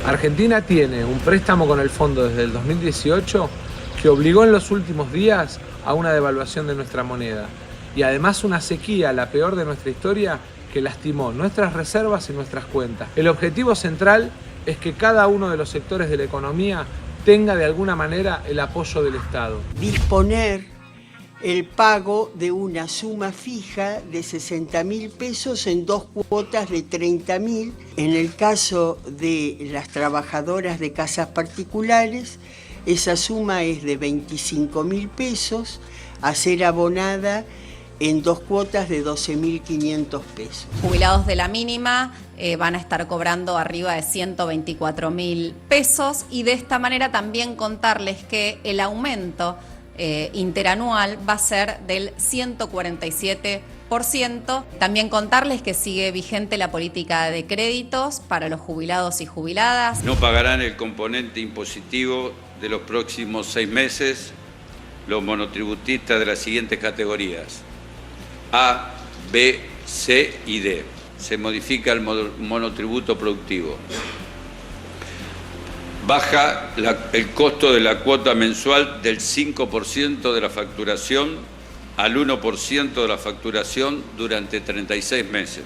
Argentina tiene un préstamo con el fondo desde el 2018 que obligó en los últimos días a una devaluación de nuestra moneda y además una sequía, la peor de nuestra historia, que lastimó nuestras reservas y nuestras cuentas. El objetivo central es que cada uno de los sectores de la economía tenga de alguna manera el apoyo del Estado. Disponer el pago de una suma fija de 60.000 pesos en 2 cuotas de 30.000. En el caso de las trabajadoras de casas particulares, esa suma es de 25.000 pesos a ser abonada en 2 cuotas de 12.500 pesos. Jubilados de la mínima van a estar cobrando arriba de 124.000 pesos y de esta manera también contarles que el aumento interanual va a ser del 147%. También contarles que sigue vigente la política de créditos para los jubilados y jubiladas. No pagarán el componente impositivo de los próximos 6 meses los monotributistas de las siguientes categorías: A, B, C y D. Se modifica el monotributo productivo. Baja el costo de la cuota mensual del 5% de la facturación al 1% de la facturación durante 36 meses.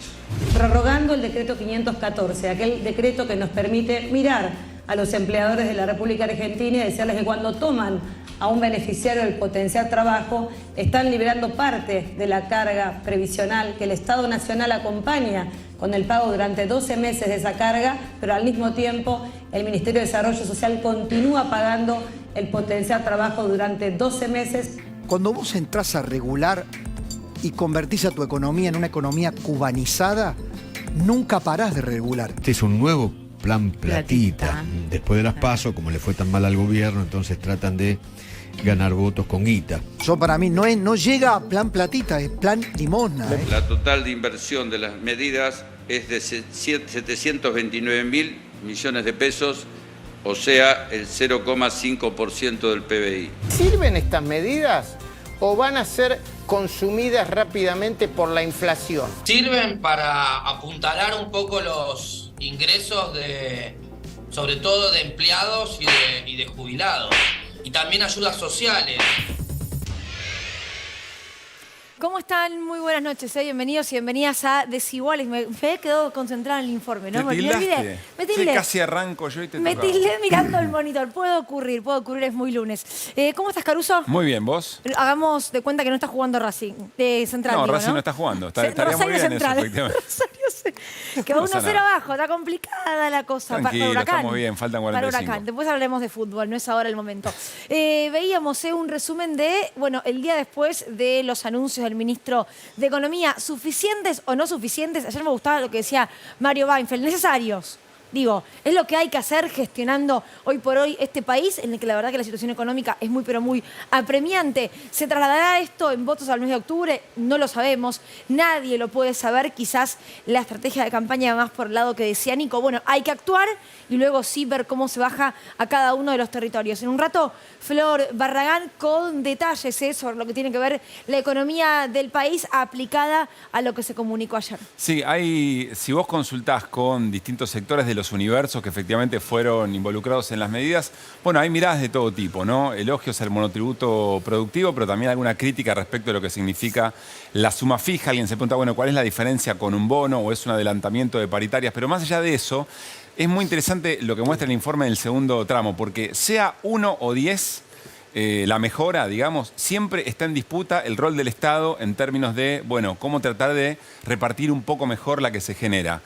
Prorrogando el decreto 514, aquel decreto que nos permite mirar a los empleadores de la República Argentina y decirles que cuando toman a un beneficiario del potencial trabajo, están liberando parte de la carga previsional que el Estado Nacional acompaña con el pago durante 12 meses de esa carga, pero al mismo tiempo el Ministerio de Desarrollo Social continúa pagando el potencial trabajo durante 12 meses. Cuando vos entrás a regular y convertís a tu economía en una economía cubanizada, nunca parás de regular. Este es un nuevo plan platita. Después de las PASO, como le fue tan mal al gobierno, entonces tratan de ganar votos con guita. Eso para mí no llega a plan platita, es plan limosna. La total de inversión de las medidas es de 729.000 millones de pesos, o sea, el 0,5% del PBI. ¿Sirven estas medidas o van a ser consumidas rápidamente por la inflación? Sirven para apuntalar un poco los ingresos sobre todo de empleados y de jubilados. Y también ayudas sociales. ¿Cómo están? Muy buenas noches, bienvenidos y bienvenidas a Desiguales. Me he quedado concentrada en el informe, ¿no? Me olvidé. Me tildé. Sí, casi arranco yo y te Me tildé mirando el monitor. Puede ocurrir, es muy lunes. ¿Cómo estás, Caruso? Muy bien, ¿vos? Hagamos de cuenta que no está jugando Racing, de Central. No, digo, Racing no está jugando. Estaría Rosario muy bien Central. eso, efectivamente. Que va 1-0 abajo, está complicada la cosa. Tranquilo, para Huracán. estamos bien, faltan 45. Para Huracán. Después hablaremos de fútbol, no es ahora el momento. Veíamos un resumen de, el día después de los anuncios del ministro de Economía, ¿suficientes o no suficientes? Ayer me gustaba lo que decía Mario Weinfeld, necesarios. Digo, es lo que hay que hacer gestionando hoy por hoy este país, en el que la verdad que la situación económica es muy, pero muy apremiante. ¿Se trasladará esto en votos al mes de octubre? No lo sabemos. Nadie lo puede saber. Quizás la estrategia de campaña va más por el lado que decía Nico. Bueno, hay que actuar y luego sí ver cómo se baja a cada uno de los territorios. En un rato, Flor Barragán con detalles sobre lo que tiene que ver la economía del país aplicada a lo que se comunicó ayer. Sí, si vos consultás con distintos sectores de los universos que efectivamente fueron involucrados en las medidas, hay miradas de todo tipo, ¿no? Elogios al monotributo productivo, pero también alguna crítica respecto de lo que significa la suma fija. Alguien se pregunta, ¿cuál es la diferencia con un bono o es un adelantamiento de paritarias? Pero más allá de eso, es muy interesante lo que muestra el informe del segundo tramo, porque sea 1 o 10, la mejora, digamos, siempre está en disputa el rol del Estado en términos de, cómo tratar de repartir un poco mejor la que se genera.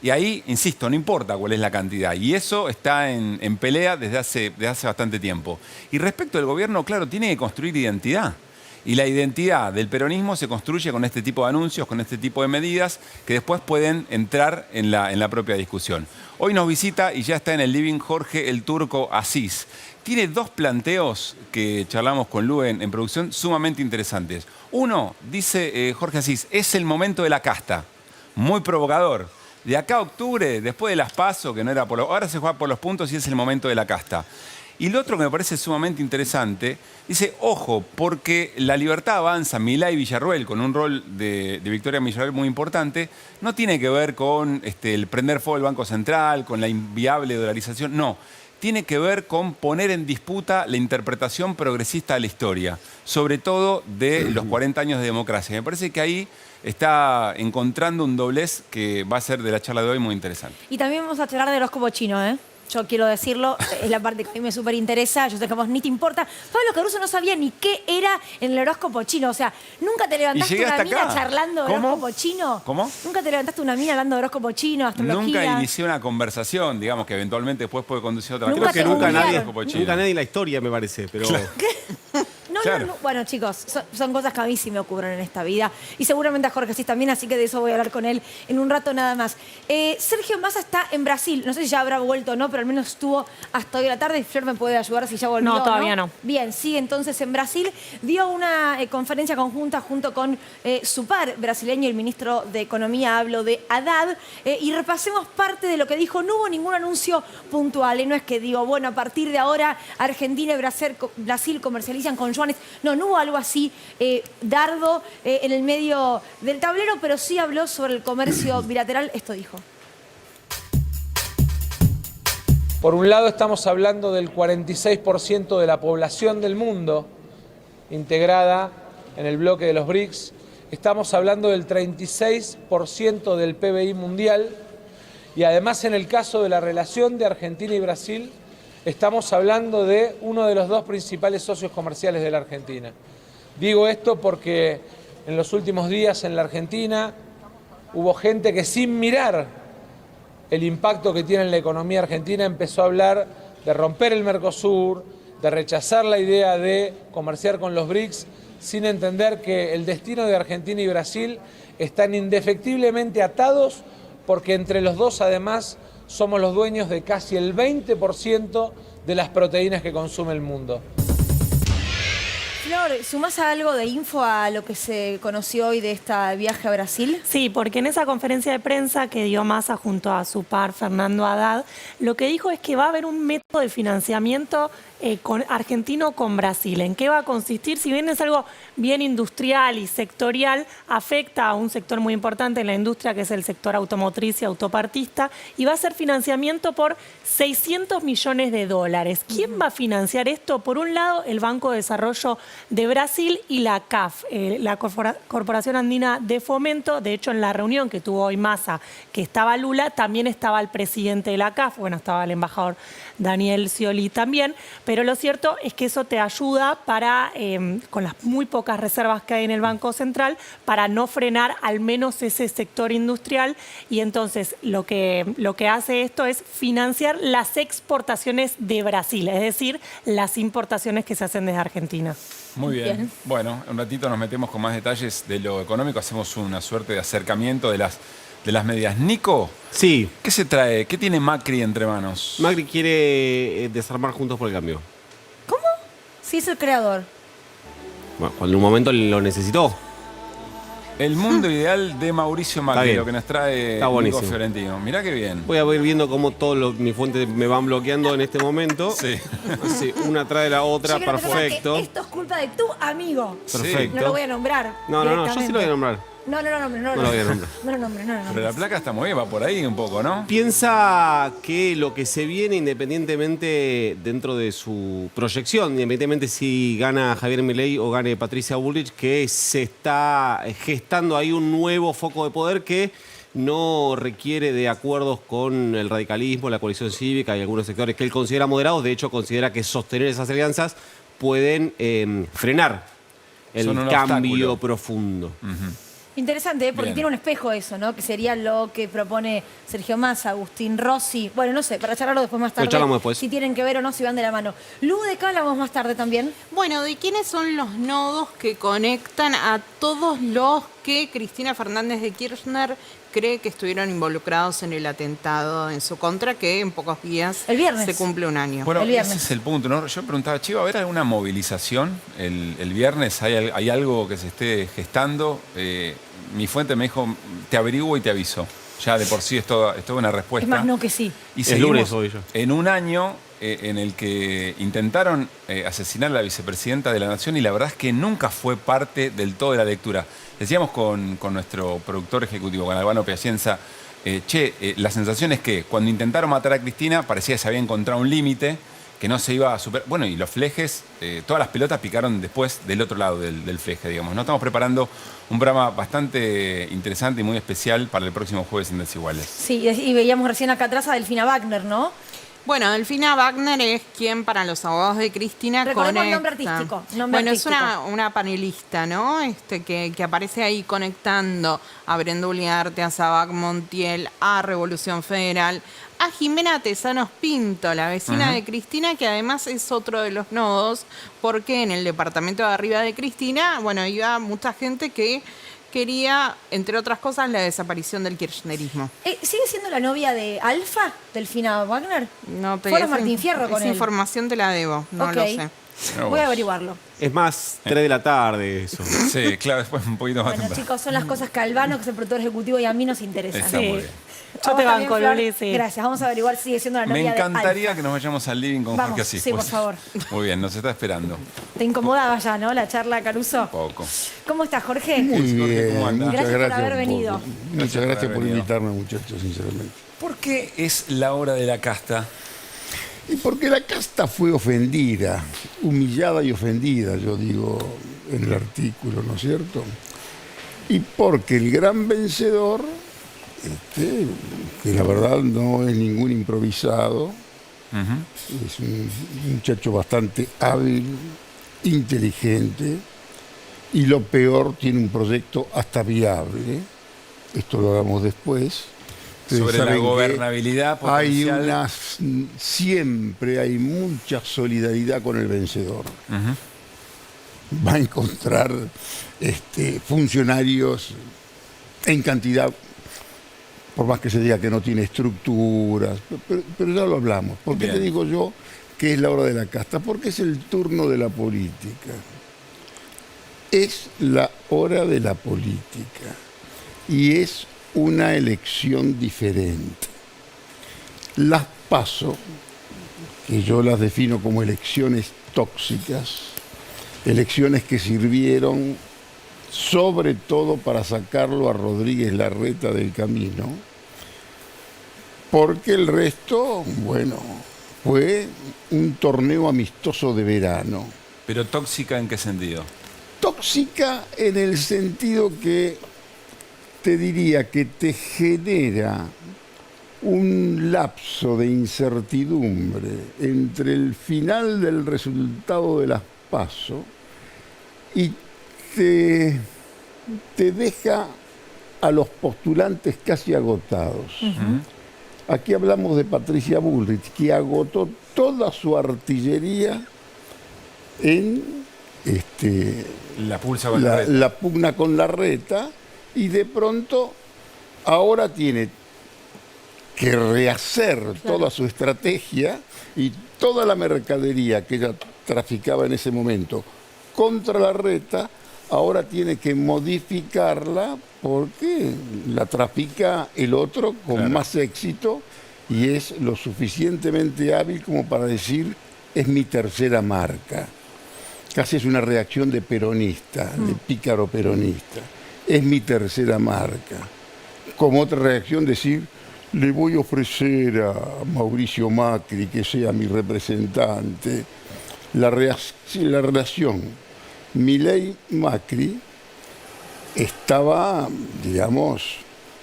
Y ahí, insisto, no importa cuál es la cantidad. Y eso está en pelea desde hace bastante tiempo. Y respecto del gobierno, claro, tiene que construir identidad. Y la identidad del peronismo se construye con este tipo de anuncios, con este tipo de medidas que después pueden entrar en la propia discusión. Hoy nos visita y ya está en el living Jorge el Turco Asís. Tiene 2 planteos que charlamos con Lu en producción sumamente interesantes. Uno, dice Jorge Asís, es el momento de la casta. Muy provocador. De acá a octubre, después de las PASO, que no era ahora se juega por los puntos y es el momento de la casta. Y lo otro que me parece sumamente interesante, dice, ojo, porque La Libertad Avanza, Milei y Villarruel, con un rol de Victoria Villarruel muy importante, no tiene que ver con el prender fuego del Banco Central, con la inviable dolarización, no. Tiene que ver con poner en disputa la interpretación progresista de la historia, sobre todo de los 40 años de democracia. Me parece que ahí está encontrando un doblez que va a ser de la charla de hoy muy interesante. Y también vamos a charlar de horóscopo chino, ¿eh? Yo quiero decirlo, es la parte que a mí me súper interesa, yo sé que a vos ni te importa. Pablo Caruso no sabía ni qué era en el horóscopo chino, o sea, ¿nunca te levantaste una mina acá charlando de horóscopo chino? ¿Cómo? ¿Nunca te levantaste una mina hablando de horóscopo chino, astrología? Nunca inicié una conversación, digamos, que eventualmente después puede conducir a otra. Creo que nunca nadie en la historia. historia, me parece, pero... No, Claro. no. Bueno, chicos, son cosas que a mí sí me ocurren en esta vida. Y seguramente a Jorge sí también, así que de eso voy a hablar con él en un rato nada más. Sergio Massa está en Brasil. No sé si ya habrá vuelto o no, pero al menos estuvo hasta hoy a la tarde. Flor me puede ayudar si ya volvió. No, todavía no. Bien, sigue entonces en Brasil. Dio una conferencia conjunta junto con su par brasileño, el ministro de Economía, hablo de Haddad. Y repasemos parte de lo que dijo. No hubo ningún anuncio puntual. No es que digo, bueno, a partir de ahora Argentina y Brasil comercializan con yuanes. No hubo algo así, dardo en el medio del tablero, pero sí habló sobre el comercio bilateral. Esto dijo. Por un lado estamos hablando del 46% de la población del mundo integrada en el bloque de los BRICS. Estamos hablando del 36% del PBI mundial y además en el caso de la relación de Argentina y Brasil estamos hablando de uno de los dos principales socios comerciales de la Argentina. Digo esto porque en los últimos días en la Argentina hubo gente que sin mirar el impacto que tiene en la economía argentina empezó a hablar de romper el Mercosur, de rechazar la idea de comerciar con los BRICS, sin entender que el destino de Argentina y Brasil están indefectiblemente atados porque entre los dos además somos los dueños de casi el 20% de las proteínas que consume el mundo. Flor, ¿sumás algo de info a lo que se conoció hoy de este viaje a Brasil? Sí, porque en esa conferencia de prensa que dio Massa junto a su par Fernando Haddad, lo que dijo es que va a haber un método de financiamiento argentino con Brasil. ¿En qué va a consistir? Si bien es algo bien industrial y sectorial, afecta a un sector muy importante en la industria, que es el sector automotriz y autopartista, y va a ser financiamiento por $600 millones. ¿Quién va a financiar esto? Por un lado, el Banco de Desarrollo de Brasil y la CAF, la Corporación Andina de Fomento. De hecho, en la reunión que tuvo hoy Massa, que estaba Lula, también estaba el presidente de la CAF, bueno, estaba el embajador Daniel Scioli también, pero lo cierto es que eso te ayuda para, con las muy pocas reservas que hay en el Banco Central, para no frenar al menos ese sector industrial, y entonces lo que hace esto es financiar las exportaciones de Brasil, es decir, las importaciones que se hacen desde Argentina. Muy bien. Bueno, un ratito nos metemos con más detalles de lo económico, hacemos una suerte de acercamiento de las medidas. Nico, sí. ¿Qué se trae? ¿Qué tiene Macri entre manos? Macri quiere desarmar Juntos por el Cambio. ¿Cómo? Sí, es el creador. Bueno, cuando en un momento lo necesitó. El mundo ideal de Mauricio Macri, lo que nos trae Nico Fiorentino. Mirá qué bien. Voy a ir viendo cómo todas mis fuentes me van bloqueando en este momento. Sí. Así, una trae la otra, Yo perfecto. Que esto es culpa de tu amigo. Perfecto. No lo voy a nombrar. No, yo sí lo voy a nombrar. No lo nombres. No lo voy a nombrar. No lo nombres. Pero la placa está muy bien, va por ahí un poco, ¿no? Piensa que lo que se viene, independientemente dentro de su proyección, independientemente si gana Javier Milei o gane Patricia Bullrich, que se está gestando ahí un nuevo foco de poder que no requiere de acuerdos con el radicalismo, la coalición cívica y algunos sectores que él considera moderados. De hecho, considera que sostener esas alianzas pueden frenar el cambio profundo. Interesante, porque tiene un espejo eso, ¿no? Que sería lo que propone Sergio Massa, Agustín Rossi. Bueno, no sé, para charlarlo después más tarde. Lo charlamos después. Si tienen que ver o no, si van de la mano. Lu, ¿de qué hablamos más tarde también? Bueno, ¿de quiénes son los nodos que conectan a todos los que Cristina Fernández de Kirchner cree que estuvieron involucrados en el atentado en su contra, que en pocos días se cumple un año? Bueno, ese es el punto, ¿no? Yo preguntaba, Chivo, ¿va a haber alguna movilización el viernes? ¿Hay algo que se esté gestando? Mi fuente me dijo, te averiguo y te aviso. Ya de por sí es toda una respuesta. Es más, no que sí. Y seguimos en un año en el que intentaron asesinar a la vicepresidenta de la Nación y la verdad es que nunca fue parte del todo de la lectura. Decíamos con nuestro productor ejecutivo, con Albano Piacenza, la sensación es que cuando intentaron matar a Cristina parecía que se había encontrado un límite que no se iba a superar. Bueno, y los flejes, todas las pelotas picaron después del otro lado del fleje, digamos. No estamos preparando un programa bastante interesante y muy especial para el próximo jueves en Desiguales. Sí, y veíamos recién acá atrás a Delfina Wagner, ¿no? Bueno, Delfina Wagner es quien para los abogados de Cristina Recordemos el conecta. nombre artístico. Es una panelista, ¿no? Que aparece ahí conectando a Brenda Uliarte, a Sabac Montiel, a Revolución Federal, a Jimena Tesanos Pinto, la vecina de Cristina, que además es otro de los nodos, porque en el departamento de arriba de Cristina, bueno, iba mucha gente que quería, entre otras cosas, la desaparición del kirchnerismo. ¿Sigue siendo la novia de Alfa, Delfina Wagner? No te Fue a Martín Fierro con esa él. información te la debo, no lo sé. Voy a averiguarlo. Es más, 3 de la tarde eso. Sí, claro, después un poquito más Bueno, temprano. chicos, son las cosas que a Albano, que es el productor ejecutivo, y a mí nos interesan. Está muy bien. Yo te banco, Luli, sí. Gracias, vamos a averiguar si sigue siendo la Me novia de encantaría Alfa. que nos vayamos al living con Vamos, Jorge Asís. sí, por favor. Muy bien, nos está esperando. Te incomodaba ya, ¿no? La charla, Caruso. Poco. ¿Cómo estás, Jorge? Muy bien, ¿cómo andás? Gracias por haber venido. Muchas gracias por invitarme, muchachos, sinceramente. ¿Por qué es la hora de la casta? Y porque la casta fue ofendida, humillada y ofendida, yo digo en el artículo, ¿no es cierto? Y porque el gran vencedor, que la verdad no es ningún improvisado, es un muchacho bastante hábil, inteligente, y lo peor, tiene un proyecto hasta viable. Esto lo hagamos después. Sobre la gobernabilidad potencial. Siempre hay mucha solidaridad con el vencedor. Va a encontrar funcionarios en cantidad, por más que se diga que no tiene estructuras, pero ya lo hablamos. ¿Por qué te digo yo que es la hora de la casta? Porque es el turno de la política. Es la hora de la política. Y es una elección diferente. Las PASO, que yo las defino como elecciones tóxicas, elecciones que sirvieron sobre todo para sacarlo a Rodríguez Larreta del camino, porque el resto, bueno, fue un torneo amistoso de verano. ¿Pero tóxica en qué sentido? Tóxica en el sentido que te diría que te genera un lapso de incertidumbre entre el final del resultado de las PASO y te deja a los postulantes casi agotados. Aquí hablamos de Patricia Bullrich, que agotó toda su artillería en la pugna con Larreta, y de pronto ahora tiene que rehacer toda su estrategia y toda la mercadería que ella traficaba en ese momento contra Larreta, ahora tiene que modificarla porque la trafica el otro con más éxito y es lo suficientemente hábil como para decir, es mi tercera marca. Casi es una reacción de peronista, de pícaro peronista. Es mi tercera marca. Como otra reacción decir, le voy a ofrecer a Mauricio Macri que sea mi representante. La relación Milei-Macri estaba, digamos,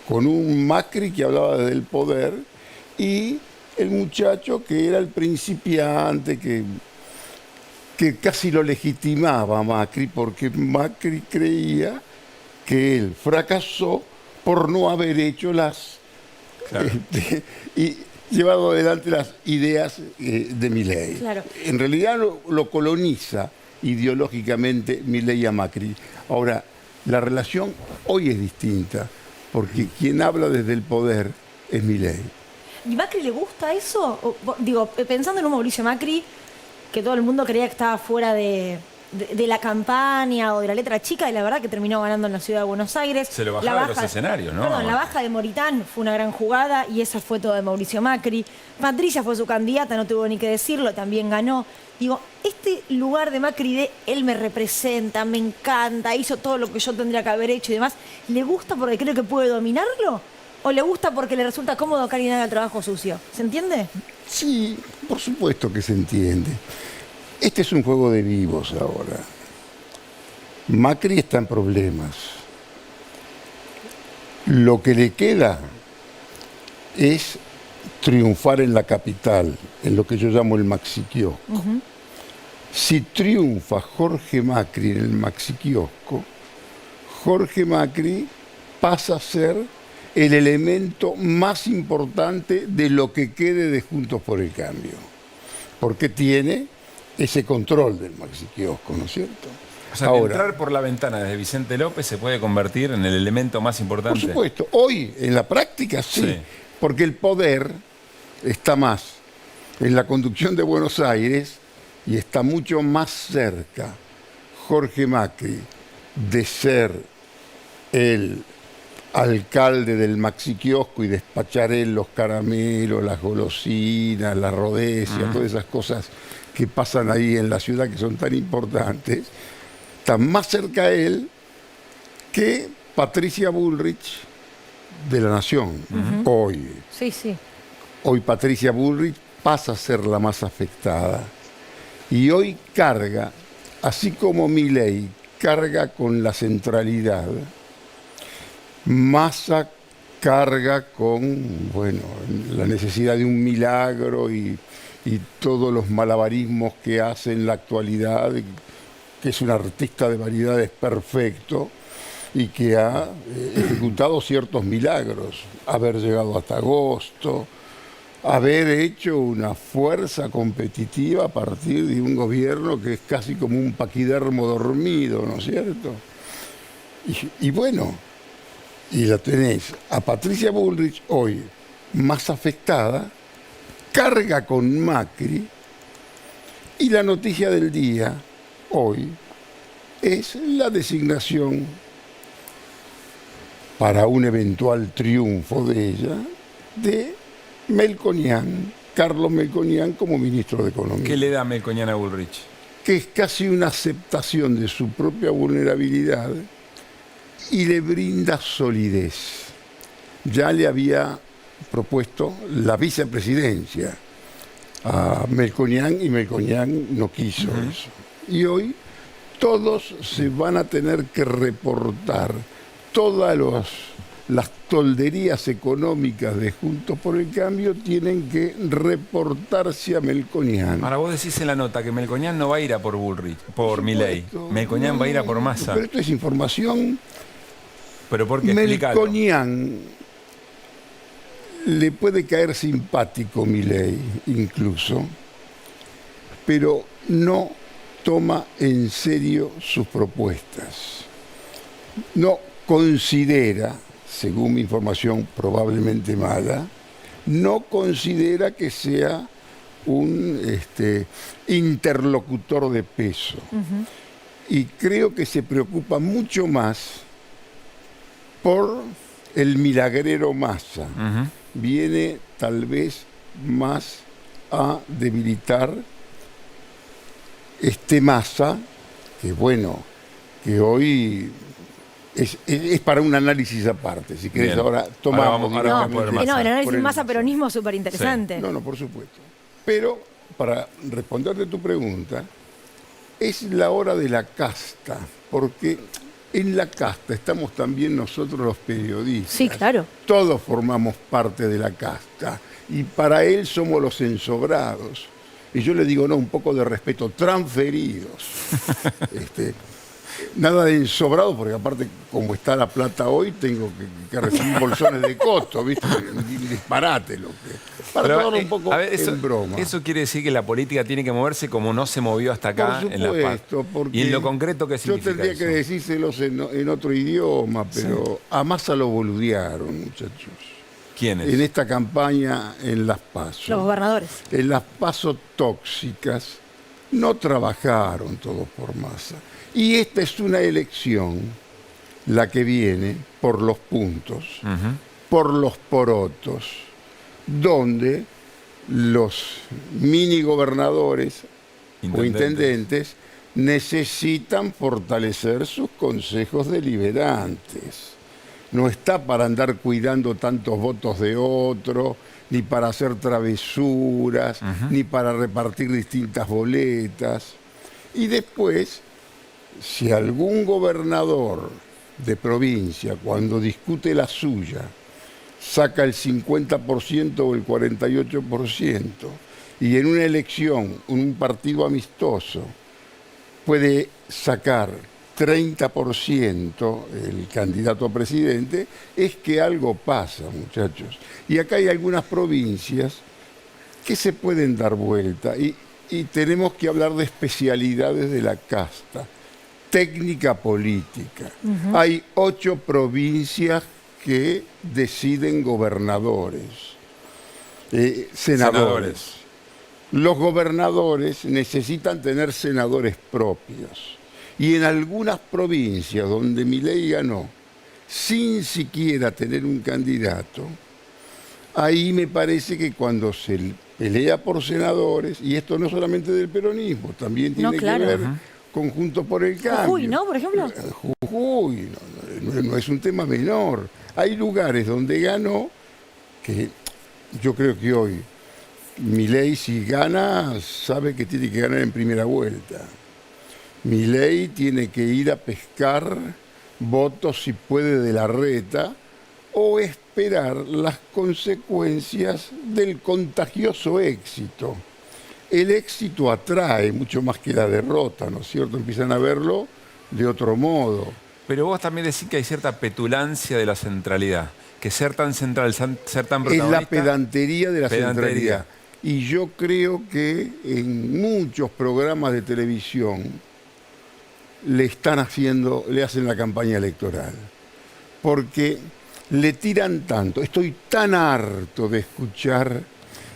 con un Macri que hablaba desde el poder y el muchacho que era el principiante, que casi lo legitimaba a Macri, porque Macri creía que él fracasó por no haber hecho y llevado adelante las ideas de Milei. En realidad lo coloniza ideológicamente Milei a Macri. Ahora, la relación hoy es distinta, porque quien habla desde el poder es Milei. ¿Y Macri le gusta eso? Digo, pensando en un Mauricio Macri, que todo el mundo creía que estaba fuera de de la campaña o de la letra chica, y la verdad que terminó ganando en la ciudad de Buenos Aires. Se lo bajaba de los escenarios, ¿no? Perdón, la baja de Moritán fue una gran jugada y esa fue todo de Mauricio Macri. Patricia fue su candidata, no tuvo ni que decirlo, también ganó. Digo, este lugar de Macri de él me representa, me encanta, hizo todo lo que yo tendría que haber hecho y demás, ¿le gusta porque cree que puede dominarlo? ¿O le gusta porque le resulta cómodo que alguien haga el trabajo sucio? ¿Se entiende? Sí, por supuesto que se entiende. Este es un juego de vivos ahora. Macri está en problemas. Lo que le queda es triunfar en la capital, en lo que yo llamo el maxiquiosco. Si triunfa Jorge Macri en el maxiquiosco, Jorge Macri pasa a ser el elemento más importante de lo que quede de Juntos por el Cambio, porque tiene ese control del maxiquiosco, ¿no es cierto? O sea, Ahora, entrar por la ventana desde Vicente López se puede convertir en el elemento más importante. por supuesto, hoy en la práctica sí, porque el poder está más en la conducción de Buenos Aires y está mucho más cerca Jorge Macri de ser el alcalde del maxiquiosco y despachar él los caramelos, las golosinas, la rodesia, todas esas cosas que pasan ahí en la ciudad que son tan importantes, está más cerca él que Patricia Bullrich de La Nación. Hoy. Sí, sí. Hoy Patricia Bullrich pasa a ser la más afectada. Y hoy carga, así como Milei carga con la centralidad, Massa carga con, bueno, la necesidad de un milagro y todos los malabarismos que hace en la actualidad, que es un artista de variedades perfecto y que ha ejecutado ciertos milagros, haber llegado hasta agosto, haber hecho una fuerza competitiva a partir de un gobierno que es casi como un paquidermo dormido, ¿no es cierto? Y bueno, y la tenés a Patricia Bullrich hoy más afectada, carga con Macri, y la noticia del día hoy es la designación para un eventual triunfo de ella de Melconian, Carlos Melconian, como ministro de Economía. ¿Qué le da Melconian a Bullrich? Que es casi una aceptación de su propia vulnerabilidad y le brinda solidez. Ya le había propuesto la vicepresidencia a Melconian y Melconian no quiso eso. Y hoy todos se van a tener que reportar, todas las tolderías económicas de Juntos por el Cambio tienen que reportarse a Melconian. Ahora vos decís en la nota que Melconian no va a ir a por Bullrich, por Milei. Melconian va a ir a por Massa. Pero esto es información. ¿Pero por qué? Explícalo. Melconian le puede caer simpático Milei incluso, pero no toma en serio sus propuestas. No considera, según mi información probablemente mala, no considera que sea un interlocutor de peso. Y creo que se preocupa mucho más por el milagrero Massa. Viene tal vez más a debilitar este Massa, que bueno, que hoy es para un análisis aparte. Si querés, ahora tomamos. El análisis Massa-peronismo es súper interesante. Sí. No, por supuesto. Pero, para responderte tu pregunta, es la hora de la casta, porque en la casta estamos también nosotros los periodistas. Sí, claro. Todos formamos parte de la casta y para él somos los ensobrados. Y yo le digo, no, un poco de respeto, transferidos. Nada de ensobrado, porque aparte, como está la plata hoy, tengo que recibir bolsones de costo, ¿viste? Disparate lo que... Para todo un poco en broma. Eso quiere decir que la política tiene que moverse como no se movió hasta acá en La Paz. Porque y en lo concreto, ¿qué significa yo tendría eso? que decírselos en otro idioma, pero a Massa lo boludearon, muchachos. ¿Quiénes? En esta campaña en las PASO. Los gobernadores. En las PASO tóxicas no trabajaron todos por Massa. Y esta es una elección, la que viene, por los puntos, por los porotos, donde los mini gobernadores o intendentes necesitan fortalecer sus consejos deliberantes. No está para andar cuidando tantos votos de otro, ni para hacer travesuras, ni para repartir distintas boletas. Y después, si algún gobernador de provincia, cuando discute la suya, saca el 50% o el 48%, y en una elección, un partido amistoso, puede sacar 30% el candidato a presidente, es que algo pasa, muchachos. Y acá hay algunas provincias que se pueden dar vuelta y tenemos que hablar de especialidades de la casta. Técnica política. Hay 8 provincias que deciden gobernadores, senadores. Los gobernadores necesitan tener senadores propios. Y en algunas provincias donde Milei ganó, sin siquiera tener un candidato, ahí me parece que cuando se pelea por senadores, y esto no solamente del peronismo, también tiene que ver con Juntos por el Cambio. Jujuy, ¿no? Por ejemplo. Jujuy, no es un tema menor. Hay lugares donde ganó que yo creo que hoy Milei, si gana, sabe que tiene que ganar en primera vuelta. Milei tiene que ir a pescar votos, si puede, de la reta, o esperar las consecuencias del contagioso éxito. El éxito atrae mucho más que la derrota, ¿no es cierto? Empiezan a verlo de otro modo. Pero vos también decís que hay cierta petulancia de la centralidad, que ser tan central, ser tan protagonista... Es la pedantería de la centralidad. Y yo creo que en muchos programas de televisión le hacen la campaña electoral. Porque le tiran tanto. Estoy tan harto de escuchar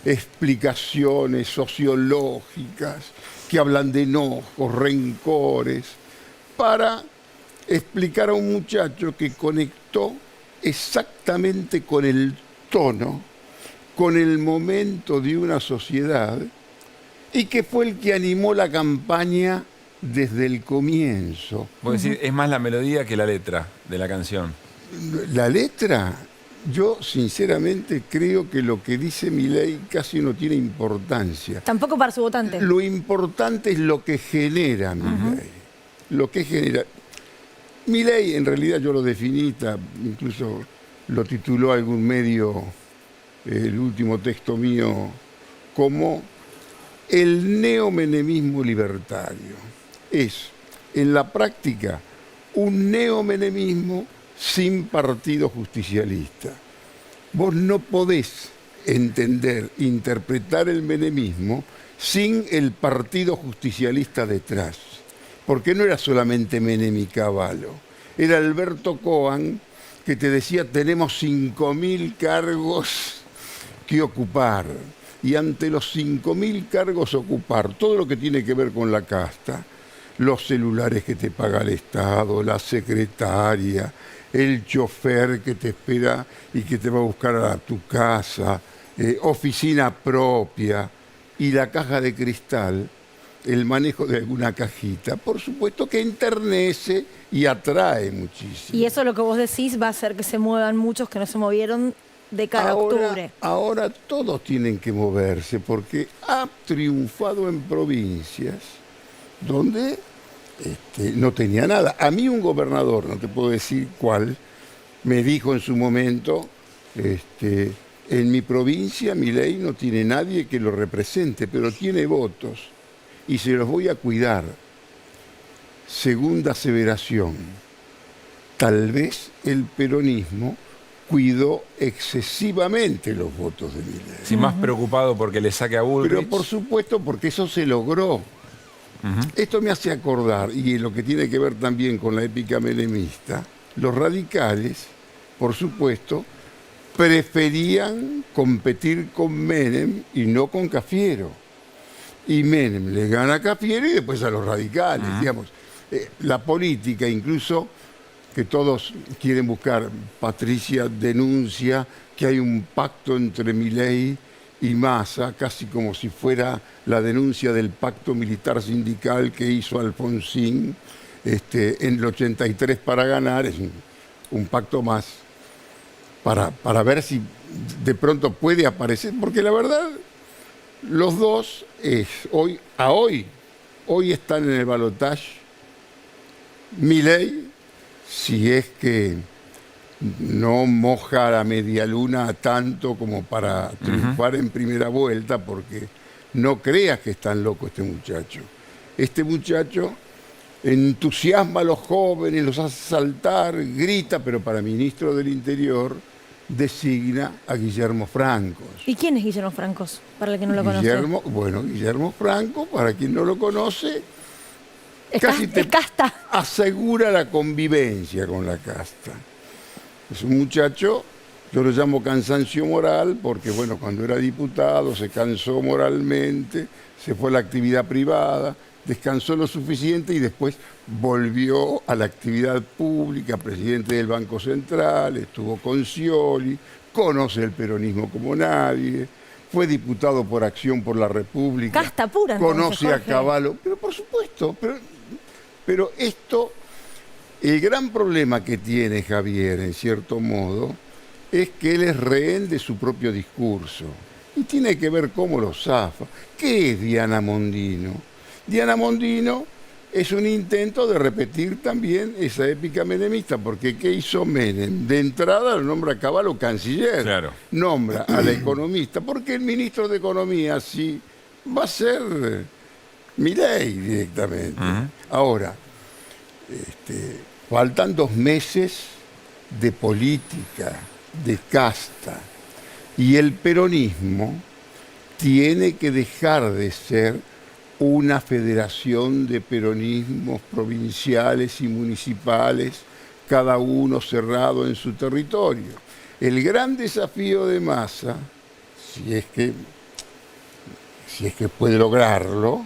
explicaciones sociológicas que hablan de enojos, rencores, para explicar a un muchacho que conectó exactamente con el tono, con el momento de una sociedad, y que fue el que animó la campaña desde el comienzo. Vos decís, es más la melodía que la letra de la canción. La letra, yo sinceramente creo que lo que dice Milei casi no tiene importancia. Tampoco para su votante. Lo importante es lo que genera Milei. Lo que genera. Milei, en realidad yo lo definí, incluso lo tituló algún medio, el último texto mío, como el neomenemismo libertario. Es, en la práctica, un neomenemismo sin partido justicialista. Vos no podés interpretar el menemismo sin el partido justicialista detrás. Porque no era solamente Menem y Cavallo, era Alberto Cohen, que te decía, tenemos 5.000 cargos que ocupar. Y ante los 5.000 cargos a ocupar, todo lo que tiene que ver con la casta, los celulares que te paga el Estado, la secretaria, el chofer que te espera y que te va a buscar a tu casa, oficina propia y la caja de cristal, el manejo de alguna cajita, por supuesto que enternece y atrae muchísimo. Y eso, lo que vos decís, va a hacer que se muevan muchos que no se movieron de cara a octubre. Ahora todos tienen que moverse porque ha triunfado en provincias donde no tenía nada. A mí un gobernador, no te puedo decir cuál, me dijo en su momento, en mi provincia Milei no tiene nadie que lo represente, pero tiene votos y se los voy a cuidar. Segunda aseveración, tal vez el peronismo cuidó excesivamente los votos de Milei. Sí, más preocupado porque le saque a Bullrich. Pero por supuesto porque eso se logró. Esto me hace acordar, y lo que tiene que ver también con la épica menemista, los radicales, por supuesto, preferían competir con Menem y no con Cafiero. y Menem le gana a Cafiero y después a los radicales, digamos. La política, incluso que todos quieren buscar, Patricia denuncia que hay un pacto entre Milei y Massa, casi como si fuera la denuncia del pacto militar sindical que hizo Alfonsín en el 83 para ganar. Es un pacto más para ver si de pronto puede aparecer, porque la verdad, los dos hoy están en el balotaje. Milei, si es que no moja la media luna tanto como para triunfar en primera vuelta, porque no creas que es tan loco este muchacho. Este muchacho entusiasma a los jóvenes, los hace saltar, grita, pero para ministro del Interior designa a Guillermo Francos. ¿Y quién es Guillermo Francos, para el que no lo conoce? Guillermo Franco, para quien no lo conoce, casta. Asegura la convivencia con la casta. Es un muchacho, yo lo llamo cansancio moral, porque bueno, cuando era diputado se cansó moralmente, se fue a la actividad privada, descansó lo suficiente y después volvió a la actividad pública, presidente del Banco Central, estuvo con Scioli, conoce el peronismo como nadie, fue diputado por Acción por la República. Casta pura, entonces, conoce a Cavallo, pero por supuesto, pero esto, el gran problema que tiene Javier, en cierto modo, es que él es rehén de su propio discurso. Y tiene que ver cómo lo zafa. ¿Qué es Diana Mondino? Diana Mondino es un intento de repetir también esa épica menemista, porque ¿qué hizo Menem? De entrada lo nombra a Cavallo canciller, claro. Nombra a la economista, porque el ministro de Economía sí va a ser Milei directamente. Ahora, faltan 2 meses de política, de casta, y el peronismo tiene que dejar de ser una federación de peronismos provinciales y municipales, cada uno cerrado en su territorio. El gran desafío de Massa, si es que puede lograrlo,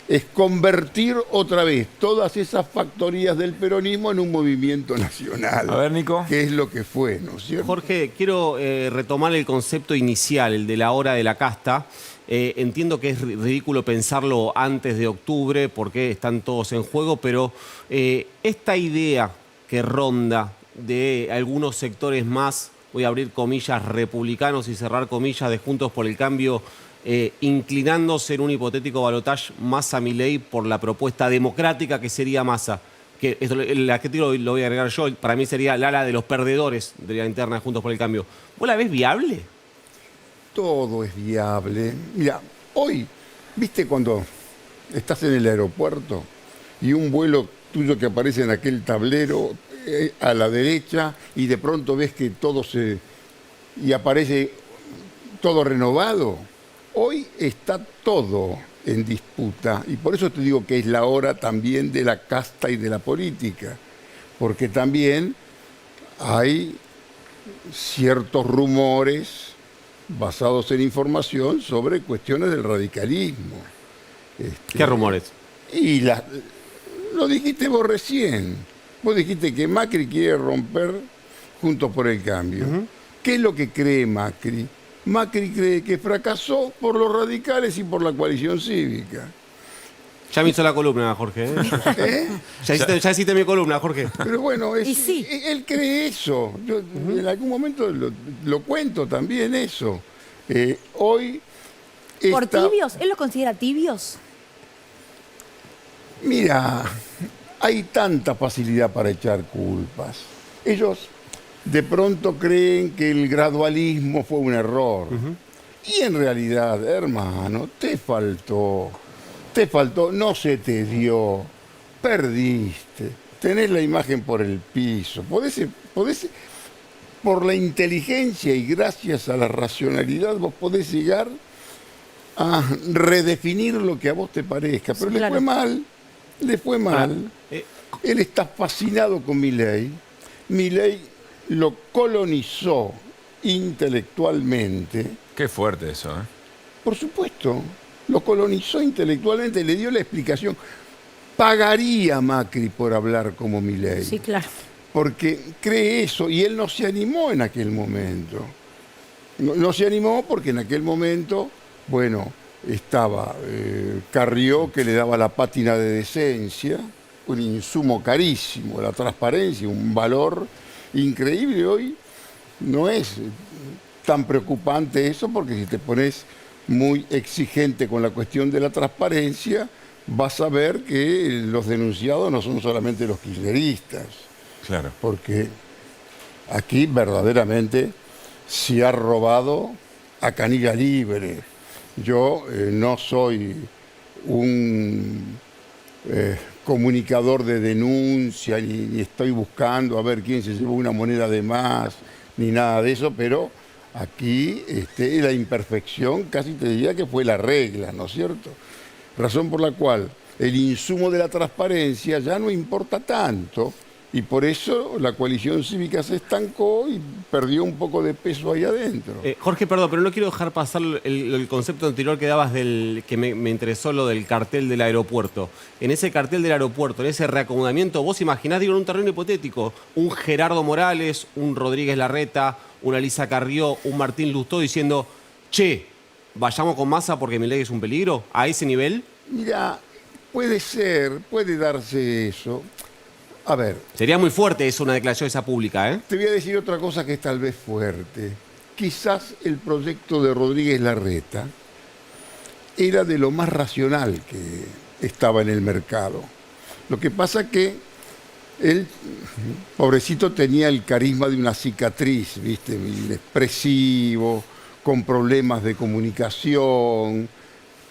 es convertir otra vez todas esas factorías del peronismo en un movimiento nacional. A ver, Nico. Que es lo que fue, ¿no es cierto? Jorge, quiero retomar el concepto inicial, el de la hora de la casta. Entiendo que es ridículo pensarlo antes de octubre porque están todos en juego, pero esta idea que ronda de algunos sectores más, voy a abrir comillas, republicanos y cerrar comillas, de Juntos por el Cambio, inclinándose en un hipotético balotaje más a Milei por la propuesta democrática que sería Massa. Que esto, el adjetivo lo voy a agregar yo, para mí sería el ala de los perdedores de la interna de Juntos por el Cambio. ¿Vos la ves viable? Todo es viable. Mira, hoy, ¿viste cuando estás en el aeropuerto y un vuelo tuyo que aparece en aquel tablero a la derecha y de pronto ves que y aparece todo renovado? Hoy está todo en disputa y por eso te digo que es la hora también de la casta y de la política, porque también hay ciertos rumores basados en información sobre cuestiones del radicalismo. ¿Qué rumores? Y lo dijiste vos recién. Vos dijiste que Macri quiere romper Juntos por el Cambio. ¿Qué es lo que cree Macri? Macri cree que fracasó por los radicales y por la coalición cívica. Ya me hizo la columna, Jorge. Ya hiciste mi columna, Jorge. Pero bueno, él cree eso. Yo en algún momento lo cuento también eso. Hoy ¿Por tibios? ¿Él los considera tibios? Mira, hay tanta facilidad para echar culpas. Ellos de pronto creen que el gradualismo fue un error. Y en realidad, hermano, te faltó, no se te dio, perdiste, tenés la imagen por el piso, podés, por la inteligencia y gracias a la racionalidad vos podés llegar a redefinir lo que a vos te parezca, pero le fue mal. Él está fascinado con Milei. Milei lo colonizó intelectualmente. Qué fuerte eso, ¿eh? Por supuesto. lo colonizó intelectualmente, le dio la explicación. Pagaría Macri por hablar como Milei. Sí, claro. Porque cree eso y él no se animó en aquel momento. No se animó porque en aquel momento, bueno, estaba Carrió, que le daba la pátina de decencia, un insumo carísimo, la transparencia, un valor increíble. Hoy no es tan preocupante eso, porque si te pones muy exigente con la cuestión de la transparencia, vas a ver que los denunciados no son solamente los kirchneristas. Claro. Porque aquí verdaderamente se ha robado a canilla libre. Yo no soy un comunicador de denuncia, ni estoy buscando a ver quién se llevó una moneda de más, ni nada de eso, pero aquí la imperfección casi te diría que fue la regla, ¿no es cierto? Razón por la cual el insumo de la transparencia ya no importa tanto, y por eso la coalición cívica se estancó y perdió un poco de peso ahí adentro. Jorge, perdón, pero no quiero dejar pasar el concepto anterior que dabas, que me interesó, lo del cartel del aeropuerto. En ese cartel del aeropuerto, en ese reacomodamiento, vos imaginás, digo, en un terreno hipotético, un Gerardo Morales, un Rodríguez Larreta, una Elisa Carrió, un Martín Lustó diciendo, che, vayamos con Massa porque Milei es un peligro, ¿a ese nivel? Mira, puede ser, puede darse eso. A ver. Sería muy fuerte eso, una declaración esa pública, ¿eh? Te voy a decir otra cosa que es tal vez fuerte. Quizás el proyecto de Rodríguez Larreta era de lo más racional que estaba en el mercado. Lo que pasa que él, pobrecito, tenía el carisma de una cicatriz, ¿viste? Expresivo, con problemas de comunicación.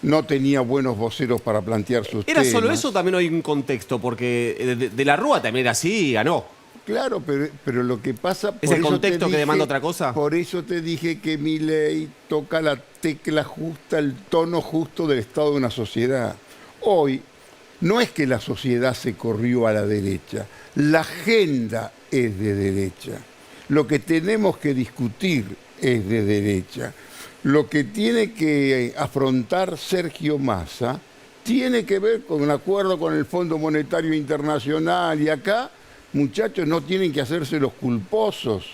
No tenía buenos voceros para plantear sus temas. ¿Era solo eso o también hay un contexto? Porque de la Rúa también era así y ganó. Claro, pero lo que pasa... ¿Es el contexto que demanda otra cosa? Por eso te dije que Milei toca la tecla justa, el tono justo del estado de una sociedad. Hoy no es que la sociedad se corrió a la derecha, la agenda es de derecha. Lo que tenemos que discutir es de derecha. Lo que tiene que afrontar Sergio Massa tiene que ver con un acuerdo con el Fondo Monetario Internacional. Y acá, muchachos, no tienen que hacerse los culposos.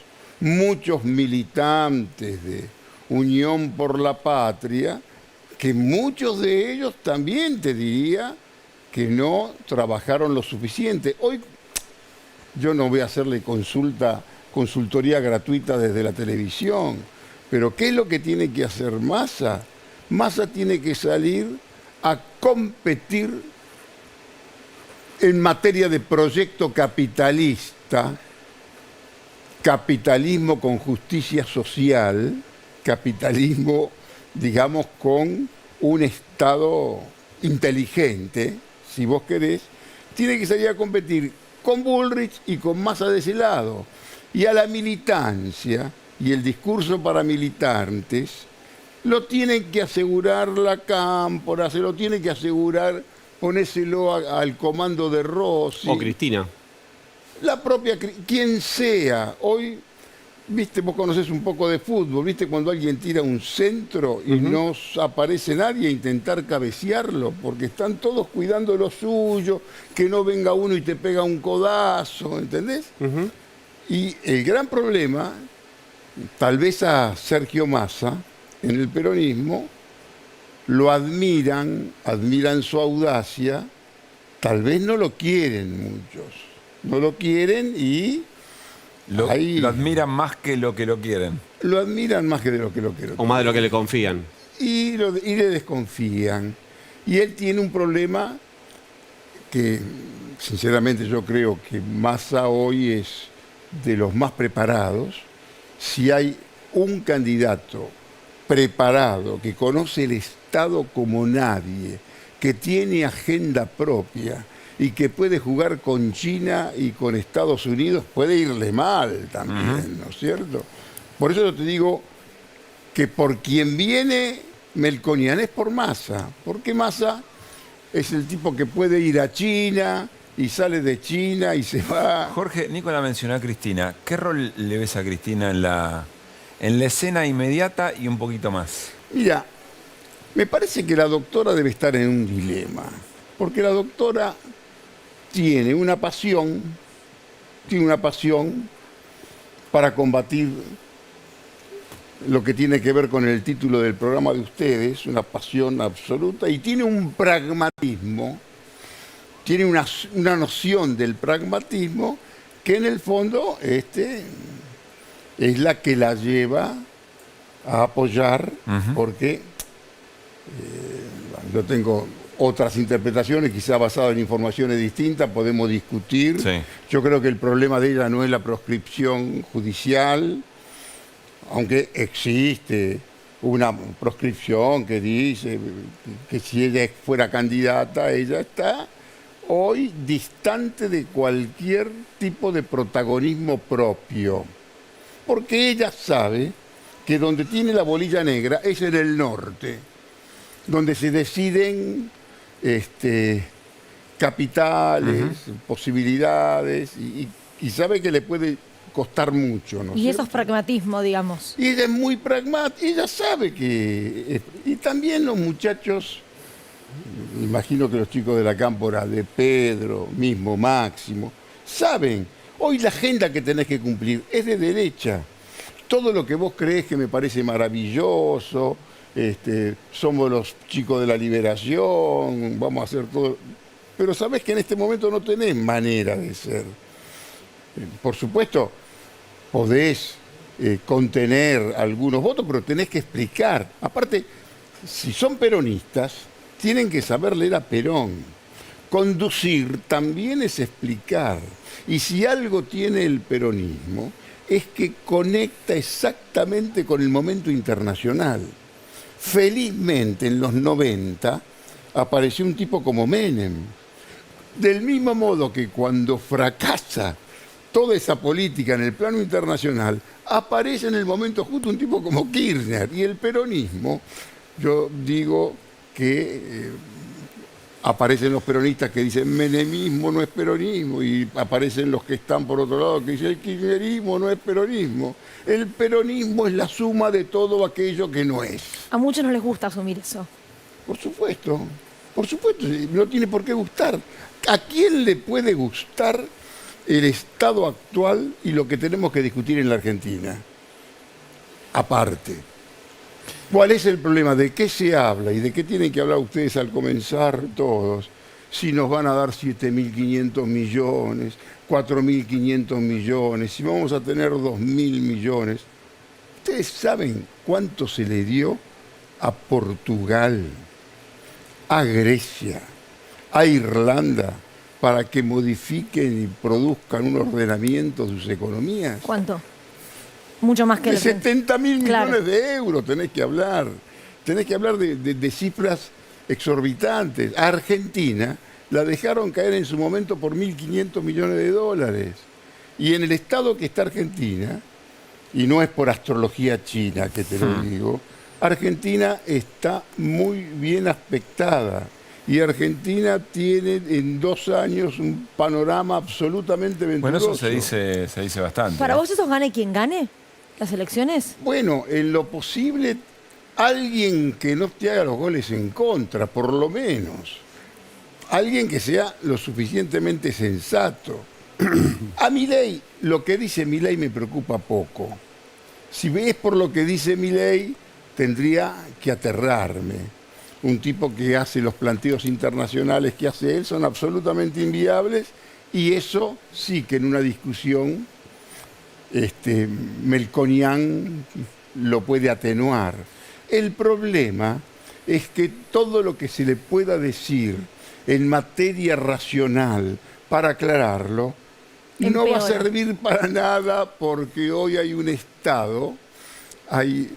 Muchos militantes de Unión por la Patria, que muchos de ellos también te diría que no trabajaron lo suficiente. Hoy yo no voy a hacerle consultoría gratuita desde la televisión. Pero ¿qué es lo que tiene que hacer Massa? Massa tiene que salir a competir en materia de proyecto capitalista, capitalismo con justicia social, capitalismo, digamos, con un Estado inteligente, si vos querés, tiene que salir a competir con Bullrich y con Massa de ese lado. Y a la militancia y el discurso para militantes lo tienen que asegurar la Cámpora, se lo tiene que asegurar, ponérselo al comando de Rossi. O Cristina. La propia, quien sea. Hoy, viste, vos conocés un poco de fútbol, viste cuando alguien tira un centro y no aparece nadie a intentar cabecearlo, porque están todos cuidando lo suyo, que no venga uno y te pega un codazo, ¿entendés? Y el gran problema, tal vez a Sergio Massa, en el peronismo, lo admiran su audacia, tal vez no lo quieren muchos, no lo quieren y... Lo admiran más que lo quieren. Lo admiran más que de lo que lo quieren. O más de lo que le confían. Y le desconfían. Y él tiene un problema que, sinceramente, yo creo que Massa hoy es de los más preparados. Si hay un candidato preparado, que conoce el Estado como nadie, que tiene agenda propia y que puede jugar con China y con Estados Unidos, puede irle mal también, ¿no es cierto? Por eso yo te digo que por quien viene Melconian es por Massa, porque Massa es el tipo que puede ir a China y sale de China y se va. Jorge, Nicolás mencionó a Cristina. ¿Qué rol le ves a Cristina en la escena inmediata y un poquito más? Mira, Me parece que la doctora debe estar en un dilema, porque la doctora tiene una pasión para combatir lo que tiene que ver con el título del programa de ustedes, una pasión absoluta, y tiene un pragmatismo, tiene una noción del pragmatismo que en el fondo es la que la lleva a apoyar, porque yo tengo otras interpretaciones, quizá basadas en informaciones distintas, podemos discutir. Sí. Yo creo que el problema de ella no es la proscripción judicial, aunque existe una proscripción que dice que si ella fuera candidata, ella está hoy distante de cualquier tipo de protagonismo propio, porque ella sabe que donde tiene la bolilla negra es en el norte, donde se deciden capitales, posibilidades, y sabe que le puede costar mucho, ¿no? Y eso es pragmatismo, digamos. Y ella es muy pragmática, ella sabe que... Y también los muchachos, imagino que los chicos de la Cámpora, de Pedro, mismo Máximo, saben, hoy la agenda que tenés que cumplir es de derecha. Todo lo que vos creés que me parece maravilloso, somos los chicos de la liberación, vamos a hacer todo... Pero sabés que en este momento no tenés manera de ser. Por supuesto, podés contener algunos votos, pero tenés que explicar. Aparte, si son peronistas, tienen que saber leer a Perón. Conducir también es explicar. Y si algo tiene el peronismo, es que conecta exactamente con el momento internacional. Felizmente, en los 90, apareció un tipo como Menem. Del mismo modo que cuando fracasa toda esa política en el plano internacional, aparece en el momento justo un tipo como Kirchner. Y el peronismo, yo digo que aparecen los peronistas que dicen menemismo no es peronismo, y aparecen los que están por otro lado que dicen el kirchnerismo no es peronismo. El peronismo es la suma de todo aquello que no es. A muchos no les gusta asumir eso. Por supuesto, no tiene por qué gustar. ¿A quién le puede gustar el estado actual y lo que tenemos que discutir en la Argentina? Aparte, ¿cuál es el problema? ¿De qué se habla y de qué tienen que hablar ustedes al comenzar todos? Si nos van a dar 7.500 millones, 4.500 millones, si vamos a tener 2.000 millones. ¿Ustedes saben cuánto se le dio a Portugal, a Grecia, a Irlanda, para que modifiquen y produzcan un ordenamiento de sus economías? ¿Cuánto? Mucho más que... De 70.000 millones Claro. de euros tenés que hablar. Tenés que hablar de cifras exorbitantes. A Argentina la dejaron caer en su momento por 1.500 millones de dólares. Y en el estado que está Argentina, y no es por astrología china que te lo digo, Argentina está muy bien aspectada. Y Argentina tiene en 2 años un panorama absolutamente venturoso. Bueno, eso se dice bastante. ¿Para vos eso gane quien gane las elecciones? Bueno, en lo posible, alguien que no te haga los goles en contra, por lo menos. Alguien que sea lo suficientemente sensato. A Milei, lo que dice Milei me preocupa poco. Si ves por lo que dice Milei, tendría que aterrarme. Un tipo que hace los planteos internacionales que hace él son absolutamente inviables, y eso sí que en una discusión melconian lo puede atenuar. El problema es que todo lo que se le pueda decir en materia racional para aclararlo no va a servir para nada, porque hoy hay un Estado, hay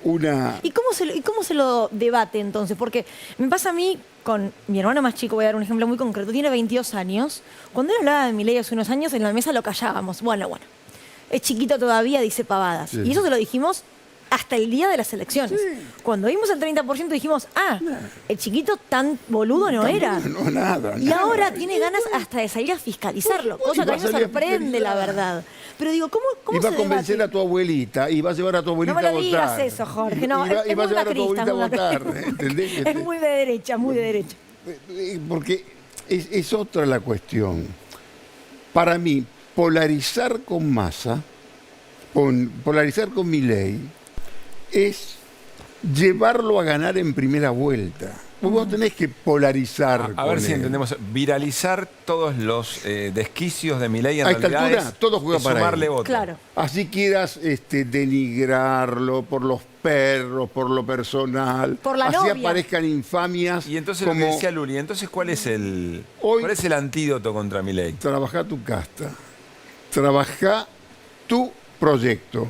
una... ¿Y cómo se lo debate entonces? Porque me pasa a mí con mi hermano más chico, voy a dar un ejemplo muy concreto, tiene 22 años. Cuando él hablaba de Milei hace unos años, en la mesa lo callábamos. Bueno, es chiquito todavía, dice pavadas. Sí. Y eso se lo dijimos hasta el día de las elecciones. Cuando vimos el 30% dijimos, el chiquito tan boludo no era. No, nada. Y ahora tiene ganas hasta de salir a fiscalizarlo, cosa que a mí me sorprende, la verdad. Pero digo, ¿cómo y va se a convencer debate? a tu abuelita, y va a llevar a tu abuelita No me a lo votar. digas eso, Jorge. No, y va a es llevar a tu macrista, abuelita a es votar. macrista. ¿Entendés? Es muy de derecha, muy de derecha. Porque es otra la cuestión. Para mí, polarizar con Massa, polarizar con Milei, es llevarlo a ganar en primera vuelta. Vos tenés que polarizar. A ver si entendemos. Viralizar todos los desquicios de Milei en a esta realidad altura, todo juega para sumarle él. votos. Claro. Así quieras denigrarlo por los perros, por lo personal. Por la así novia. aparezcan infamias. Y entonces como lo que decía Luli, entonces ¿cuál es el antídoto contra Milei? Trabajá tu casta. Trabajá tu proyecto.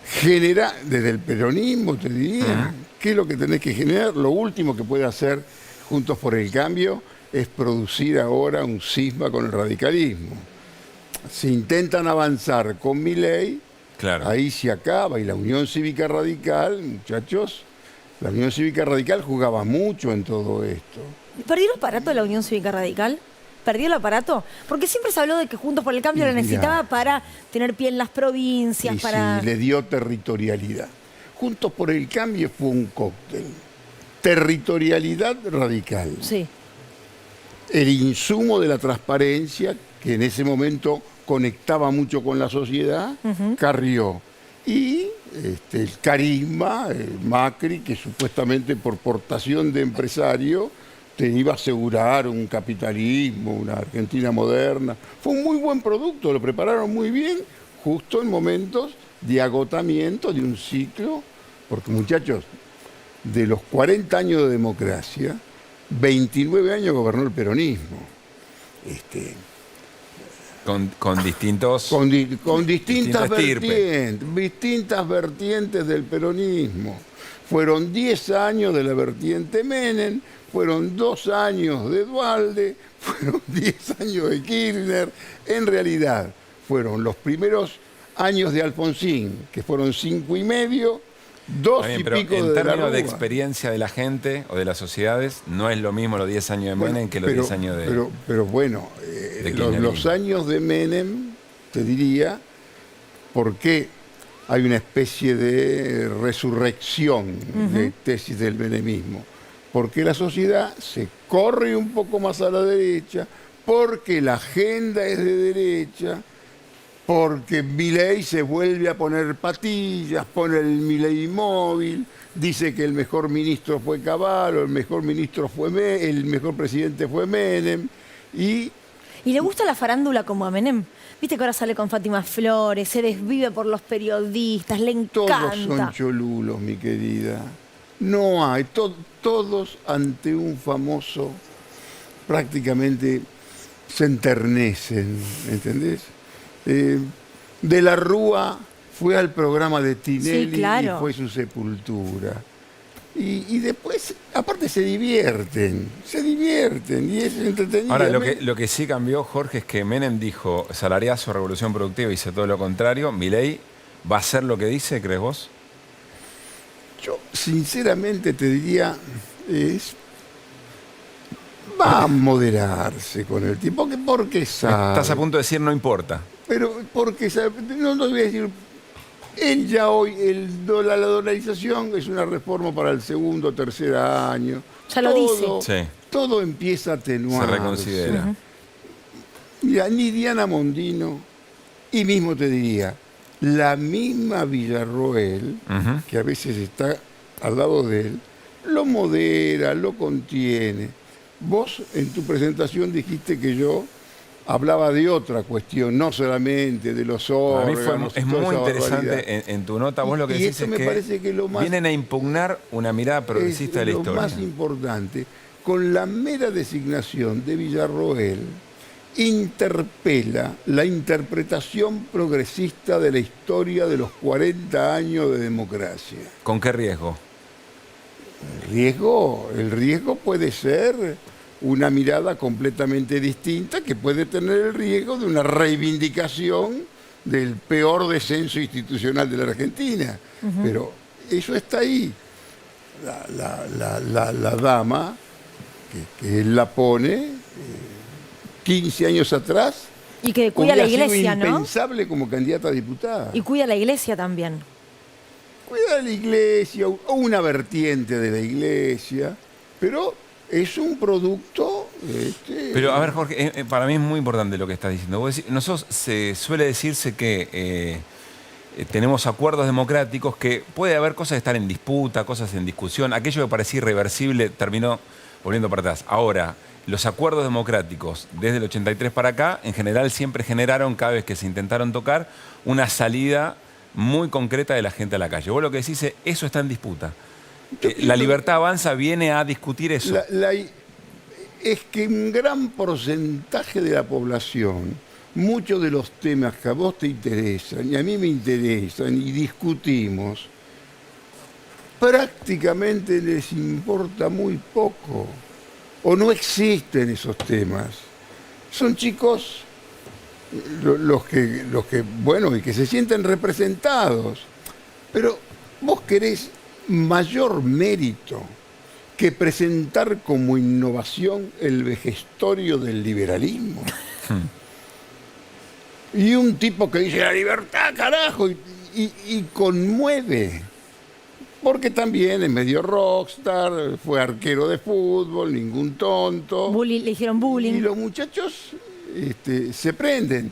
Genera, desde el peronismo te diría, ¿qué es lo que tenés que generar? Lo último que puede hacer Juntos por el Cambio es producir ahora un cisma con el radicalismo. Si intentan avanzar con Milei, ahí se acaba. Y la Unión Cívica Radical, muchachos, la Unión Cívica Radical jugaba mucho en todo esto. ¿Perdió el aparato de la Unión Cívica Radical? ¿Perdió el aparato? Porque siempre se habló de que Juntos por el Cambio lo necesitaba para tener pie en las provincias, para... Sí, le dio territorialidad. Juntos por el Cambio fue un cóctel. Territorialidad radical. Sí. El insumo de la transparencia, que en ese momento conectaba mucho con la sociedad, Carrió. Y el carisma, Macri, que supuestamente por portación de empresario te iba a asegurar un capitalismo, una Argentina moderna. Fue un muy buen producto, lo prepararon muy bien, justo en momentos de agotamiento de un ciclo, porque muchachos, de los 40 años de democracia, 29 años gobernó el peronismo. Con distintos... Con distintas vertientes del peronismo. Fueron 10 años de la vertiente Menem, fueron 2 años de Duhalde, fueron 10 años de Kirchner. En realidad, fueron los primeros años de Alfonsín, que fueron 5 y medio, 2 y pero pico en de términos la de Rúa. experiencia de la gente o de las sociedades, no es lo mismo los 10 años de Menem que los 10 años de... Pero bueno, los años de Menem, te diría, ¿por qué hay una especie de resurrección de tesis del menemismo? Porque la sociedad se corre un poco más a la derecha, porque la agenda es de derecha, porque Milei se vuelve a poner patillas, pone el Milei móvil, dice que el mejor ministro fue Cavallo, el mejor ministro fue el mejor presidente fue Menem, ¿Y le gusta la farándula como a Menem? Viste que ahora sale con Fátima Flores, se desvive por los periodistas, le encanta. Todos son cholulos, mi querida. No hay, todos ante un famoso prácticamente se enternecen, ¿entendés? De la Rúa fue al programa de Tinelli, sí, claro, y fue su sepultura. Y después, aparte, se divierten y es entretenido. Ahora, lo que sí cambió, Jorge, es que Menem dijo salariazo, revolución productiva, y hizo todo lo contrario. Milei va a hacer lo que dice, ¿crees vos? Yo, sinceramente, te diría, va a moderarse con el tiempo, porque sabe. Estás a punto de decir no importa. Pero porque sabe, no voy a decir... Él ya hoy, la dolarización es una reforma para el segundo o tercer año. Ya lo dice. Sí. Todo empieza a atenuarse. Se reconsidera. Mira, ni Diana Mondino, y mismo te diría, la misma Villarroel, que a veces está al lado de él, lo modera, lo contiene. Vos en tu presentación dijiste que yo hablaba de otra cuestión, no solamente de los órganos. A mí es muy interesante en tu nota. Vos lo que decís es que vienen a impugnar una mirada progresista de la historia. Lo más importante, con la mera designación de Villarroel, interpela la interpretación progresista de la historia de los 40 años de democracia. ¿Con qué riesgo? El riesgo puede ser una mirada completamente distinta, que puede tener el riesgo de una reivindicación del peor descenso institucional de la Argentina. Pero eso está ahí. La dama, que él la pone 15 años atrás, y que cuida la iglesia, ¿no? Impensable como candidata a diputada. Y cuida la iglesia también. Cuida la iglesia, o una vertiente de la iglesia, pero es un producto... Pero a ver, Jorge, para mí es muy importante lo que estás diciendo. Nosotros suele decirse que tenemos acuerdos democráticos, que puede haber cosas que están en disputa, cosas en discusión. Aquello que parecía irreversible terminó volviendo para atrás. Ahora, los acuerdos democráticos desde el 83 para acá, en general siempre generaron, cada vez que se intentaron tocar, una salida muy concreta de la gente a la calle. Vos lo que decís es, eso está en disputa. La Libertad Avanza viene a discutir eso. Es que un gran porcentaje de la población, muchos de los temas que a vos te interesan y a mí me interesan y discutimos, prácticamente les importa muy poco. O no existen esos temas. Son chicos los que bueno, y que se sienten representados. Pero vos querés mayor mérito que presentar como innovación el vejestorio del liberalismo. Y un tipo que dice la libertad, carajo, y conmueve. Porque también es medio rockstar, fue arquero de fútbol, ningún tonto. Le hicieron bullying. Y los muchachos se prenden.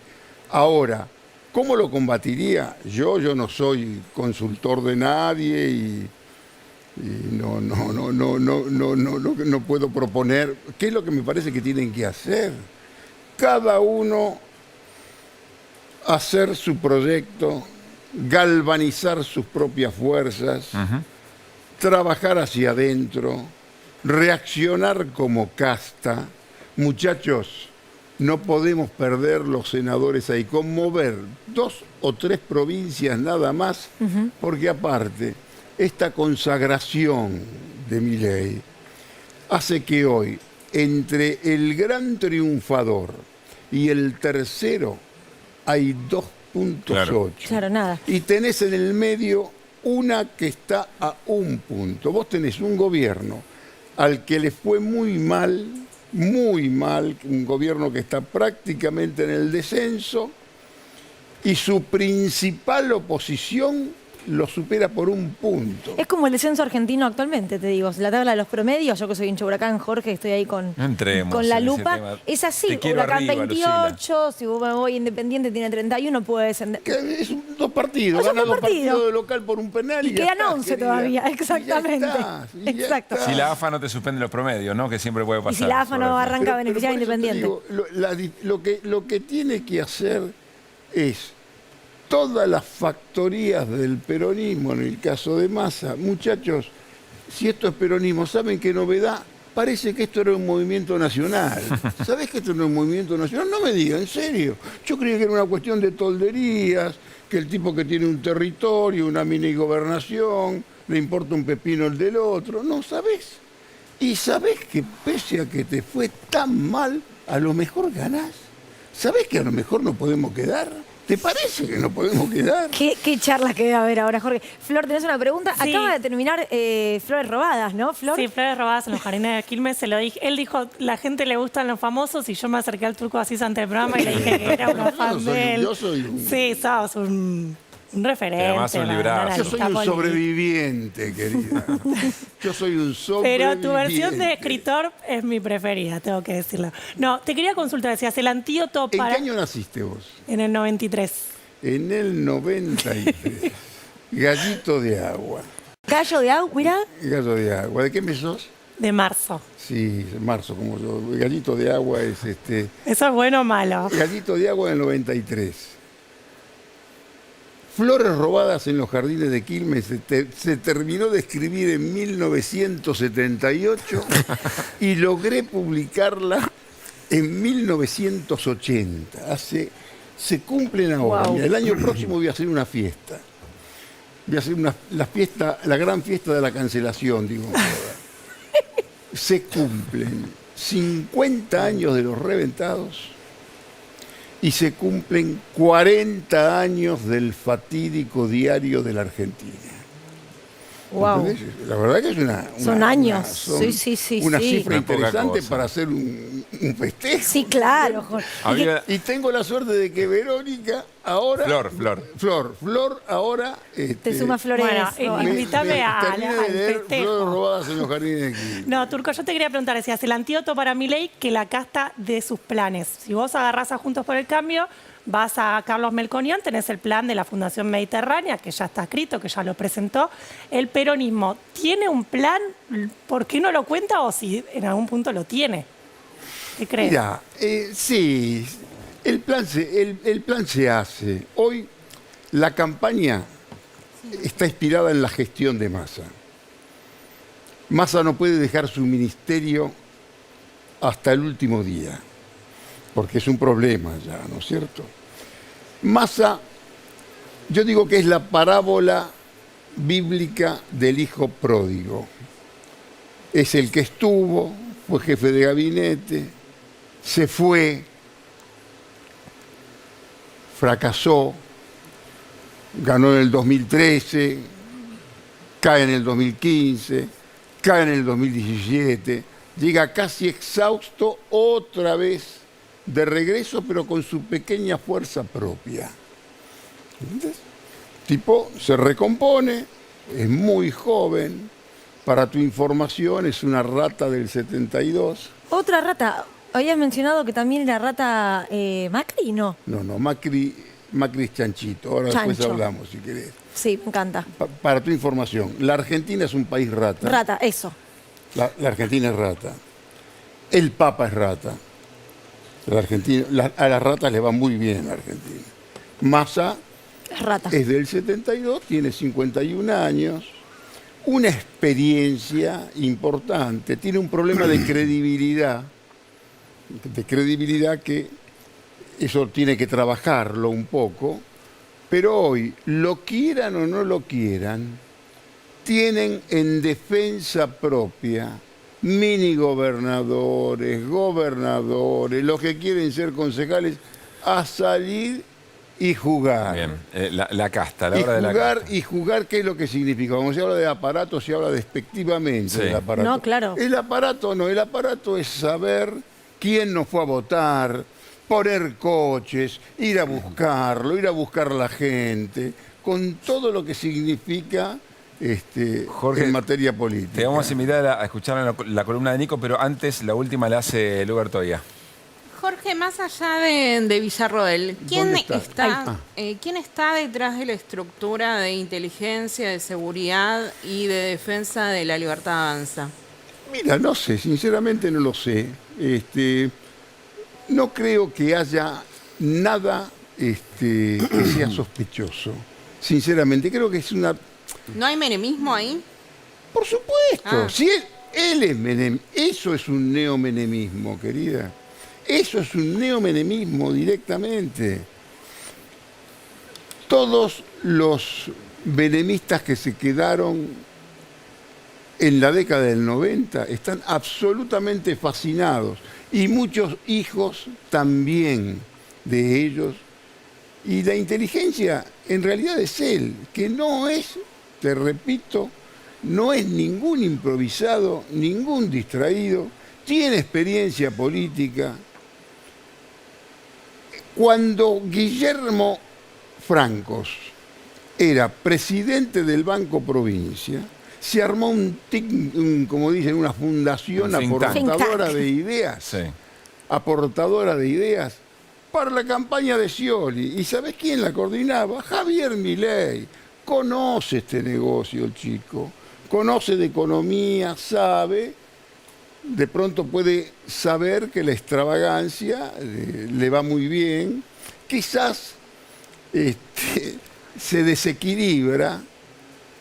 Ahora, ¿cómo lo combatiría? Yo no soy consultor de nadie y no puedo proponer. ¿Qué es lo que me parece que tienen que hacer? Cada uno hacer su proyecto, galvanizar sus propias fuerzas, trabajar hacia adentro, reaccionar como casta. Muchachos, no podemos perder los senadores ahí, conmover 2 o 3 provincias nada más, porque aparte, esta consagración de Milei hace que hoy, entre el gran triunfador y el tercero, hay 2.8. Claro, nada. Y tenés en el medio una que está a 1 punto. Vos tenés un gobierno al que le fue muy mal, un gobierno que está prácticamente en el descenso, y su principal oposición lo supera por 1 punto. Es como el descenso argentino actualmente, te digo. La tabla de los promedios, yo que soy hincha Huracán, Jorge, estoy ahí con la lupa. Es así, Huracán arriba, 28, Lucila. si me voy Independiente tiene 31, puede descender. Es 2 partidos, gana 2 partidos de local por un penal y quedan 11 todavía, exactamente. Exacto. Si la AFA no te suspende los promedios, ¿no? Que siempre puede pasar. Y si la AFA no arranca a beneficiar a Independiente. Digo, lo que tiene que hacer es todas las factorías del peronismo, en el caso de Massa. Muchachos, si esto es peronismo, ¿saben qué novedad? Parece que esto era un movimiento nacional. ¿Sabés que esto no es un movimiento nacional? No me digan, en serio. Yo creía que era una cuestión de tolderías, que el tipo que tiene un territorio, una mini gobernación, le importa un pepino el del otro. No, ¿sabés? Y ¿sabés que pese a que te fue tan mal, a lo mejor ganás? ¿Sabés que a lo mejor no podemos quedar? ¿Te parece que no podemos quedar? ¿Qué charlas que debe haber ahora, Jorge? Flor, ¿tenés una pregunta? Sí. Acaba de terminar Flores Robadas, ¿no, Flor? Sí, Flores Robadas en los Jardines de Quilmes, se lo dije. Él dijo, la gente le gustan los famosos, y yo me acerqué al Turco Asís ante el programa y le dije que era una fan de él. Yo soy un... Sí, sos un referente. Además, un librazo. Yo soy un sobreviviente, querida. Yo soy un sobreviviente. Pero tu versión de escritor es mi preferida, tengo que decirlo. No, te quería consultar, decías, el antídoto para... ¿En qué año naciste vos? En el 93. En el 93. Gallito de agua. Gallo de agua, mirá. Gallo de agua. ¿De qué mes sos? De marzo. Sí, marzo, como yo. Gallito de agua es ¿Eso es bueno o malo? Gallito de agua en el 93. Flores Robadas en los Jardines de Quilmes se terminó de escribir en 1978 y logré publicarla en 1980. Se cumplen ahora. Wow. Mira, el año próximo voy a hacer una fiesta. Voy a hacer la gran fiesta de la cancelación, digo. Se cumplen 50 años de los Reventados y se cumplen 40 años del fatídico diario de la Argentina. Wow. ¿Entendés? La verdad que es son años. son Sí. una sí. cifra interesante para hacer un festejo. Sí, claro, Jorge. Y tengo la suerte de que Verónica ahora... Flor ahora... Te suma flores. Bueno, invítame al Flores festejo. robadas en los jardines de Quilmes. No, Turco, yo te quería preguntar, decías, el antídoto para Milei, que la casta de sus planes. Si vos agarrás a Juntos por el Cambio, vas a Carlos Melconian, tenés el plan de la Fundación Mediterránea, que ya está escrito, que ya lo presentó. El peronismo, ¿tiene un plan? ¿Por qué no lo cuenta o si en algún punto lo tiene? ¿Qué crees? Mira, sí, el plan se hace. Hoy la campaña está inspirada en la gestión de Massa. Massa no puede dejar su ministerio hasta el último día, porque es un problema ya, ¿no es cierto? Massa, yo digo que es la parábola bíblica del hijo pródigo. Es el que estuvo, fue jefe de gabinete, se fue, fracasó, ganó en el 2013, cae en el 2015, cae en el 2017, llega casi exhausto otra vez de regreso, pero con su pequeña fuerza propia. ¿Entendés? Tipo, se recompone, es muy joven, para tu información es una rata del 72. Otra rata. Habías mencionado que también era rata Macri, ¿no? No, Macri es chanchito, ahora después hablamos si querés. Sí, me encanta. Para tu información, la Argentina es un país rata. Rata, eso. La Argentina es rata. El Papa es rata. A las ratas les va muy bien en la Argentina. Massa es del 72, tiene 51 años, una experiencia importante, tiene un problema de credibilidad que eso tiene que trabajarlo un poco, pero hoy, lo quieran o no lo quieran, tienen en defensa propia mini gobernadores, los que quieren ser concejales, a salir y jugar. Bien, la casta, la hora de la casta. Y jugar, ¿qué es lo que significa? Cuando se habla de aparato, se habla despectivamente del aparato. No, claro. El aparato es saber quién nos fue a votar, poner coches, ir a buscarlo, ir a buscar a la gente, con todo lo que significa Jorge, en materia política. Te vamos a invitar a escuchar la columna de Nico, pero antes la última la hace Lu Bertoia. Jorge, más allá de Villarroel, ¿quién está detrás de la estructura de inteligencia, de seguridad y de defensa de la libertad avanza? Mira, no sé, sinceramente no lo sé. No creo que haya nada que sea sospechoso. Sinceramente, creo que es una... ¿No hay menemismo ahí? Por supuesto. Si él es menemismo. Eso es un neomenemismo, querida. Eso es un neomenemismo directamente. Todos los menemistas que se quedaron en la década del 90 están absolutamente fascinados. Y muchos hijos también de ellos. Y la inteligencia en realidad es él, que no es, te repito, no es ningún improvisado, ningún distraído, tiene experiencia política. Cuando Guillermo Francos era presidente del Banco Provincia, se armó como dicen, una fundación aportadora de ideas. Sí. Aportadora de ideas para la campaña de Scioli. ¿Y sabés quién la coordinaba? Javier Milei. Conoce este negocio el chico, conoce de economía, sabe, de pronto puede saber que la extravagancia le va muy bien, quizás se desequilibra,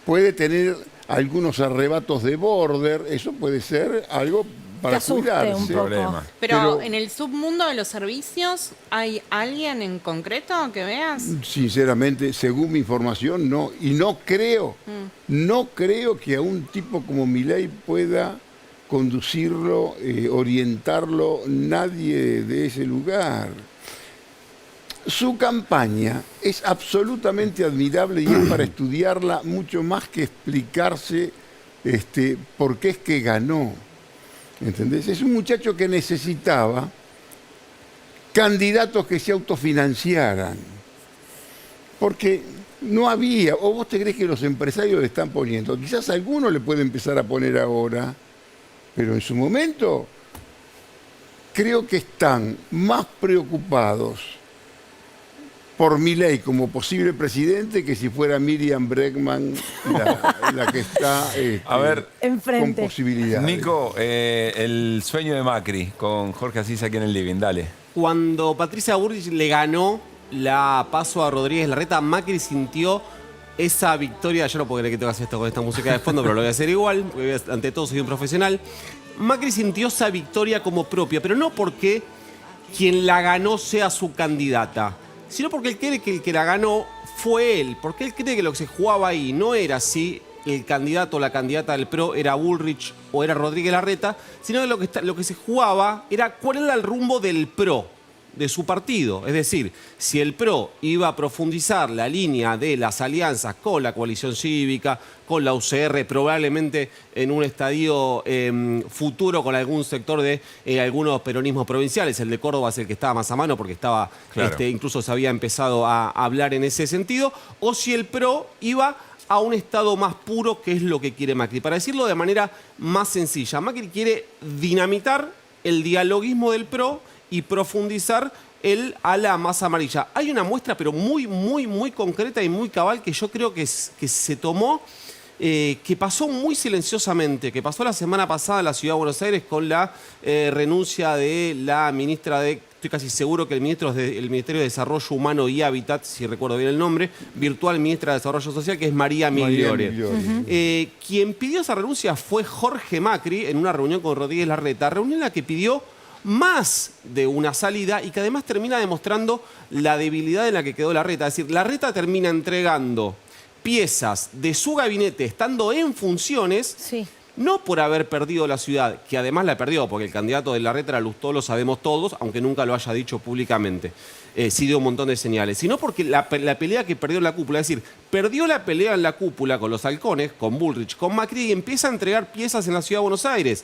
puede tener algunos arrebatos de border, eso puede ser algo para cuidarse. Pero en el submundo de los servicios, ¿hay alguien en concreto que veas? Sinceramente, según mi información, no. Y no creo que a un tipo como Milei pueda conducirlo, orientarlo nadie de ese lugar. Su campaña es absolutamente admirable y es para estudiarla mucho más que explicarse por qué es que ganó. ¿Entendés? Es un muchacho que necesitaba candidatos que se autofinanciaran. Porque no había, o vos te crees que los empresarios le están poniendo, quizás alguno le puede empezar a poner ahora, pero en su momento creo que están más preocupados por Milei como posible presidente que si fuera Miriam Bregman la que está a ver, con posibilidades. Nico, el sueño de Macri con Jorge Asís aquí en el living, dale. Cuando Patricia Bullrich le ganó la paso a Rodríguez Larreta, Macri sintió esa victoria. Yo no puedo creer que tengas esto con esta música de fondo, pero lo voy a hacer igual, porque ante todo soy un profesional. Macri sintió esa victoria como propia, pero no porque quien la ganó sea su candidata, sino porque él cree que el que la ganó fue él, porque él cree que lo que se jugaba ahí no era si el candidato o la candidata del PRO era Bullrich o era Rodríguez Larreta, sino que lo que se jugaba era cuál era el rumbo del PRO, de su partido. Es decir, si el PRO iba a profundizar la línea de las alianzas con la coalición cívica, con la UCR, probablemente en un estadio futuro con algún sector de algunos peronismos provinciales. El de Córdoba es el que estaba más a mano porque estaba, claro, incluso se había empezado a hablar en ese sentido. O si el PRO iba a un estado más puro, que es lo que quiere Macri. Para decirlo de manera más sencilla, Macri quiere dinamitar el dialoguismo del PRO y profundizar el ala más amarilla. Hay una muestra, pero muy, muy, muy concreta y muy cabal, que yo creo que se tomó, que pasó muy silenciosamente, que pasó la semana pasada en la Ciudad de Buenos Aires con la renuncia de la ministra de... Estoy casi seguro que el ministro del Ministerio de Desarrollo Humano y Hábitat, si recuerdo bien el nombre, virtual ministra de Desarrollo Social, que es María Migliore. Quien pidió esa renuncia fue Jorge Macri en una reunión con Rodríguez Larreta, reunión en la que pidió más de una salida y que además termina demostrando la debilidad en la que quedó Larreta. Es decir, Larreta termina entregando piezas de su gabinete estando en funciones, sí, no por haber perdido la ciudad, que además la perdió, porque el candidato de Larreta era Lustó, lo sabemos todos, aunque nunca lo haya dicho públicamente. Sí dio un montón de señales, sino porque la pelea que perdió en la cúpula, es decir, perdió la pelea en la cúpula con los halcones, con Bullrich, con Macri, y empieza a entregar piezas en la Ciudad de Buenos Aires.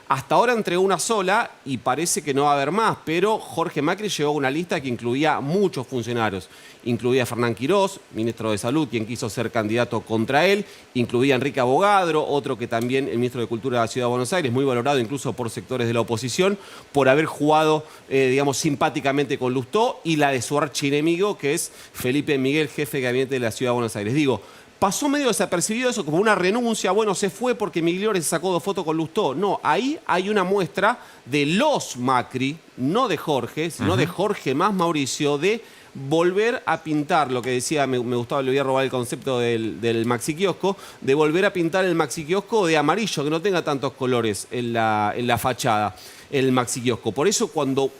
Hasta ahora entregó una sola y parece que no va a haber más, pero Jorge Macri llegó a una lista que incluía muchos funcionarios. Incluía a Fernán Quirós, ministro de Salud, quien quiso ser candidato contra él. Incluía a Enrique Abogadro, otro que también, el ministro de Cultura de la Ciudad de Buenos Aires, muy valorado incluso por sectores de la oposición, por haber jugado, digamos, simpáticamente con Lustó, y la de su archienemigo, que es Felipe Miguel, jefe de gabinete de la Ciudad de Buenos Aires. Digo, pasó medio desapercibido eso, como una renuncia. Bueno, se fue porque Migliore se sacó 2 fotos con Lustó. No, ahí hay una muestra de los Macri, no de Jorge, sino de Jorge más Mauricio, de volver a pintar, lo que decía, me gustaba, le voy a robar el concepto del maxi kiosco, de volver a pintar el maxi kiosco de amarillo, que no tenga tantos colores en la fachada, el maxi kiosco. Por eso cuando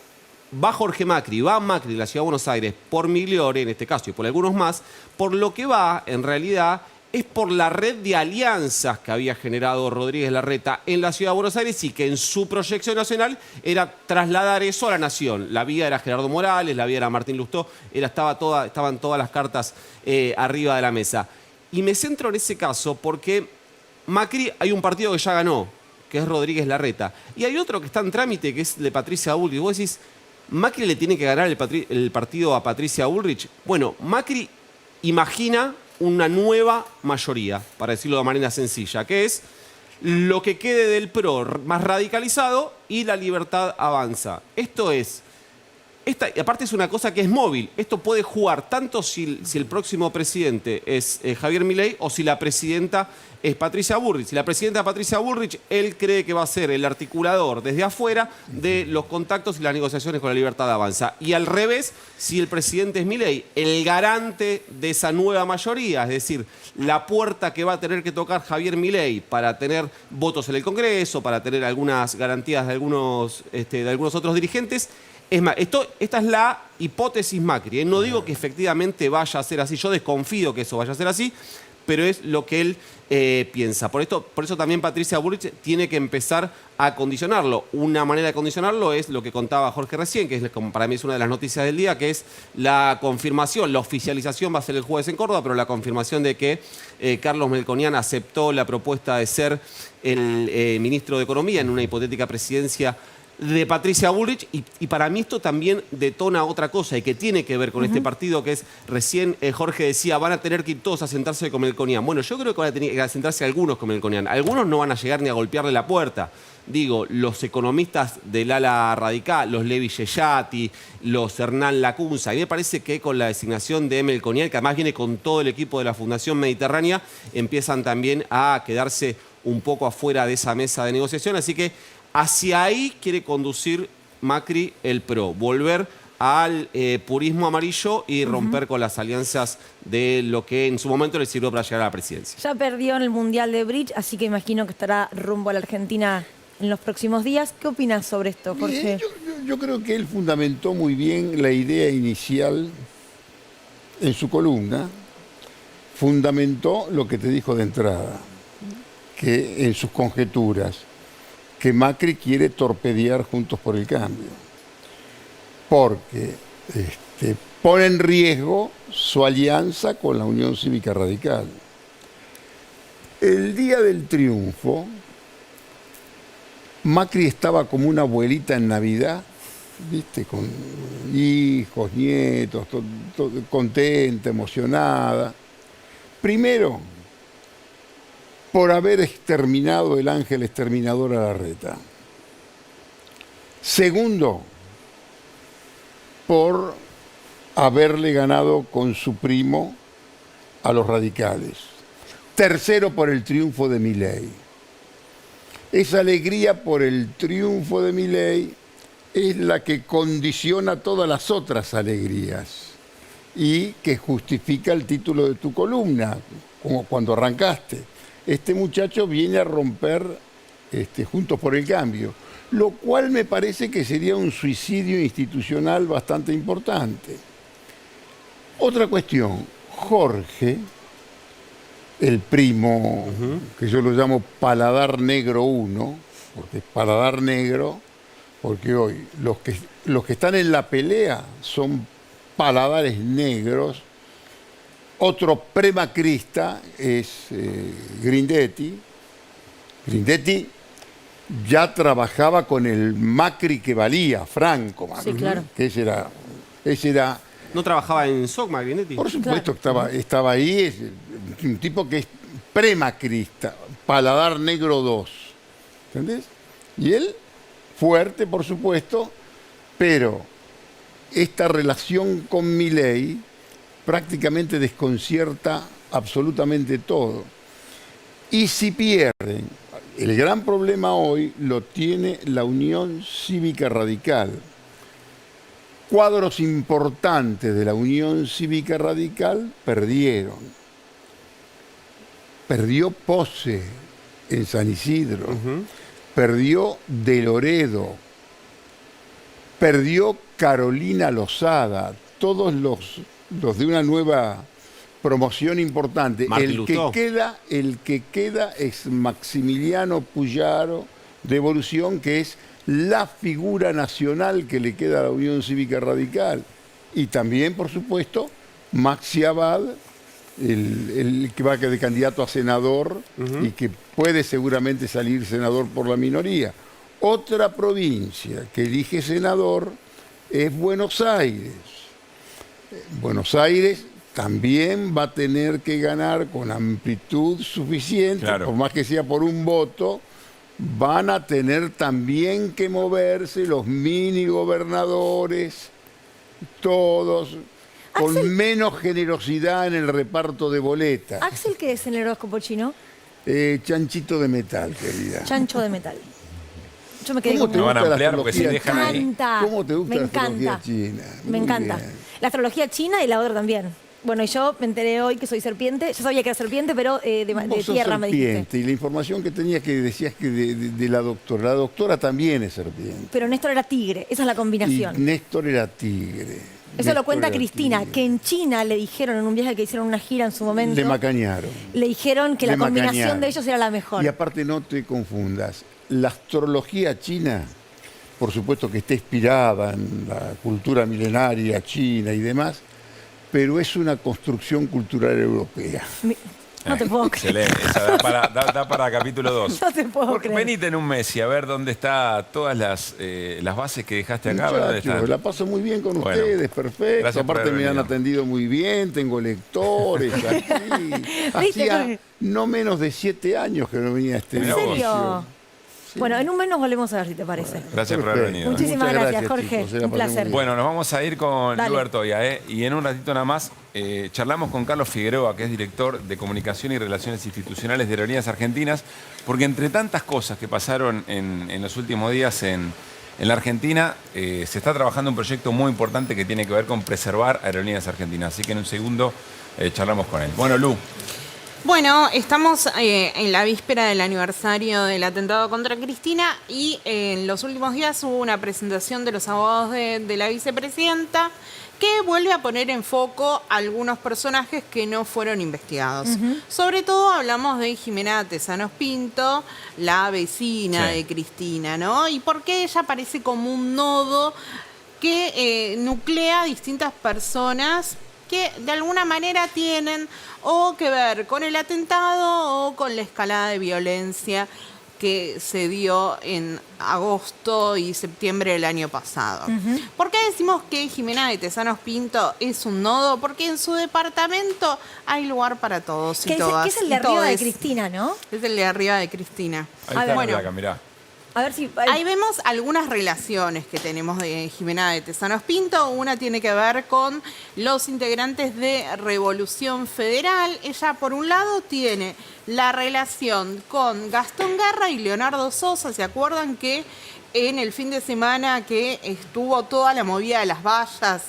va Jorge Macri, va Macri de la Ciudad de Buenos Aires por Migliore, en este caso, y por algunos más, por lo que va, en realidad, es por la red de alianzas que había generado Rodríguez Larreta en la Ciudad de Buenos Aires y que en su proyección nacional era trasladar eso a la nación. La vía era Gerardo Morales, la vía era Martín Lustó, estaban todas las cartas arriba de la mesa. Y me centro en ese caso porque Macri, hay un partido que ya ganó, que es Rodríguez Larreta, y hay otro que está en trámite, que es de Patricia Bullrich. Vos decís, ¿Macri le tiene que ganar el partido a Patricia Bullrich? Bueno, Macri imagina una nueva mayoría, para decirlo de manera sencilla, que es lo que quede del PRO más radicalizado y La Libertad Avanza. Esto es, aparte es una cosa que es móvil. Esto puede jugar tanto si el próximo presidente es Javier Milei o si la presidenta es Patricia Bullrich. Si la presidenta Patricia Bullrich, él cree que va a ser el articulador desde afuera de los contactos y las negociaciones con La Libertad Avanza. Y al revés, si el presidente es Milei, el garante de esa nueva mayoría, es decir, la puerta que va a tener que tocar Javier Milei para tener votos en el Congreso, para tener algunas garantías de algunos otros dirigentes. Es más, esta es la hipótesis Macri. No digo que efectivamente vaya a ser así, yo desconfío que eso vaya a ser así, pero es lo que él piensa. Por eso también Patricia Bullrich tiene que empezar a condicionarlo. Una manera de condicionarlo es lo que contaba Jorge recién, que es como para mí es una de las noticias del día, que es la confirmación, la oficialización va a ser el jueves en Córdoba, pero la confirmación de que Carlos Melconian aceptó la propuesta de ser el ministro de Economía en una hipotética presidencia de Patricia Bullrich, y para mí esto también detona otra cosa y que tiene que ver con este partido, que es, recién Jorge decía, van a tener que ir todos a sentarse con Melconian. Bueno, yo creo que van a tener que sentarse algunos con Melconian. Algunos no van a llegar ni a golpearle la puerta. Digo, los economistas del ala radical, los Levi Yeyati, los Hernán Lacunza, y me parece que con la designación de Melconian, que además viene con todo el equipo de la Fundación Mediterránea, empiezan también a quedarse un poco afuera de esa mesa de negociación, así que hacia ahí quiere conducir Macri el PRO, volver al purismo amarillo y romper con las alianzas de lo que en su momento le sirvió para llegar a la presidencia. Ya perdió en el Mundial de Bridge, así que imagino que estará rumbo a la Argentina en los próximos días. ¿Qué opinas sobre esto, Jorge? Yo creo que él fundamentó muy bien la idea inicial en su columna. Fundamentó lo que te dijo de entrada, que en sus conjeturas, que Macri quiere torpedear Juntos por el Cambio, porque pone en riesgo su alianza con la Unión Cívica Radical. El día del triunfo, Macri estaba como una abuelita en Navidad, ¿viste? Con hijos, nietos, contenta, emocionada. Primero, por haber exterminado el ángel exterminador a Larreta. Segundo, por haberle ganado con su primo a los radicales. Tercero, por el triunfo de Milei. Esa alegría por el triunfo de Milei es la que condiciona todas las otras alegrías y que justifica el título de tu columna, como cuando arrancaste. Este muchacho viene a romper Juntos por el Cambio, lo cual me parece que sería un suicidio institucional bastante importante. Otra cuestión, Jorge, el primo, que yo lo llamo Paladar Negro 1, porque es Paladar Negro, porque hoy los que están en la pelea son paladares negros. Otro premacrista es Grindetti. Grindetti ya trabajaba con el Macri que valía, Franco. Sí, claro. Que ese era... ¿No trabajaba en SOCMA, Grindetti? Por supuesto, estaba ahí, es un tipo que es premacrista, Paladar Negro 2. ¿Entendés? Y él, fuerte, por supuesto, pero esta relación con Milei prácticamente desconcierta absolutamente todo. Y si pierden, el gran problema hoy lo tiene la Unión Cívica Radical. Cuadros importantes de la Unión Cívica Radical perdieron. Perdió Pose en San Isidro, perdió De Loredo, perdió Carolina Lozada, todos los de una nueva promoción importante. El que queda es Maximiliano Puyaro de Evolución, que es la figura nacional que le queda a la Unión Cívica Radical. Y también, por supuesto, Maxi Abad, el que va de candidato a senador y que puede seguramente salir senador por la minoría. Otra provincia que elige senador es Buenos Aires. Buenos Aires también va a tener que ganar con amplitud suficiente, por más que sea por un voto. Van a tener también que moverse los mini gobernadores, todos, con menos generosidad en el reparto de boletas. ¿Axel qué es en el horóscopo chino? Chanchito de metal, querida. Chancho de metal. Yo me quedé ¿Cómo con... te No van a gusta la ampliar porque se astrología dejan ahí. encanta. ¿Cómo te gusta Me la astrología encanta. china? Me Muy encanta. bien. La astrología china y la otra también. Bueno, y yo me enteré hoy que soy serpiente. Yo sabía que era serpiente, pero de Vos sos tierra me dijiste. serpiente, y la información que tenías que decías que de la doctora también es serpiente. Pero Néstor era tigre. Esa es la Y combinación. Néstor era tigre. Eso lo cuenta Cristina, que en China le dijeron en un viaje que hicieron una gira en su momento. Le macañaron. Le dijeron que la combinación macañaron. de ellos era la mejor. Y aparte no te confundas, la astrología china, por supuesto que está inspirada en la cultura milenaria china y demás, pero es una construcción cultural europea. No te puedo creer. Excelente, esa da para capítulo 2. No te puedo creer. Venite en un mes y a ver dónde está todas las bases que dejaste acá. ¿Dónde Muchachos, están? la paso muy bien con Bueno, ustedes, perfecto. gracias por Aparte haber me han venido. atendido muy bien, tengo lectores aquí. ¿Viste, Hacía Jorge? no menos de 7 años que no venía a este ¿En negocio. serio? Bueno, en un mes nos volvemos a ver si te parece. Gracias por haber venido. Muchísimas gracias, Jorge. chicos, Un placer. Bueno, nos vamos a ir con Dale. Lu Bertoia, y en un ratito nada más charlamos con Carlos Figueroa, que es director de Comunicación y Relaciones Institucionales de Aerolíneas Argentinas, porque entre tantas cosas que pasaron en los últimos días en la Argentina, se está trabajando un proyecto muy importante que tiene que ver con preservar Aerolíneas Argentinas. Así que en un segundo charlamos con él. Bueno, Lu. Bueno, estamos en la víspera del aniversario del atentado contra Cristina y en los últimos días hubo una presentación de los abogados de la vicepresidenta que vuelve a poner en foco algunos personajes que no fueron investigados. Sobre todo hablamos de Jimena Tesanos Pinto, la vecina de Cristina, ¿no? Y por qué ella aparece como un nodo que nuclea distintas personas que de alguna manera tienen o que ver con el atentado o con la escalada de violencia que se dio en agosto y septiembre del año pasado. ¿Por qué decimos que Jimena de Tesanos Pinto es un nodo? Porque en su departamento hay lugar para todos y todas. Que es el de arriba de Cristina, ¿no? Es el de arriba de Cristina. Ahí está la placa, mirá. A ver si... Ahí vemos algunas relaciones que tenemos de Jimena de Tesanos Pinto. Una tiene que ver con los integrantes de Revolución Federal. Ella, por un lado, tiene la relación con Gastón Guerra y Leonardo Sosa. ¿Se acuerdan que en el fin de semana que estuvo toda la movida de las vallas,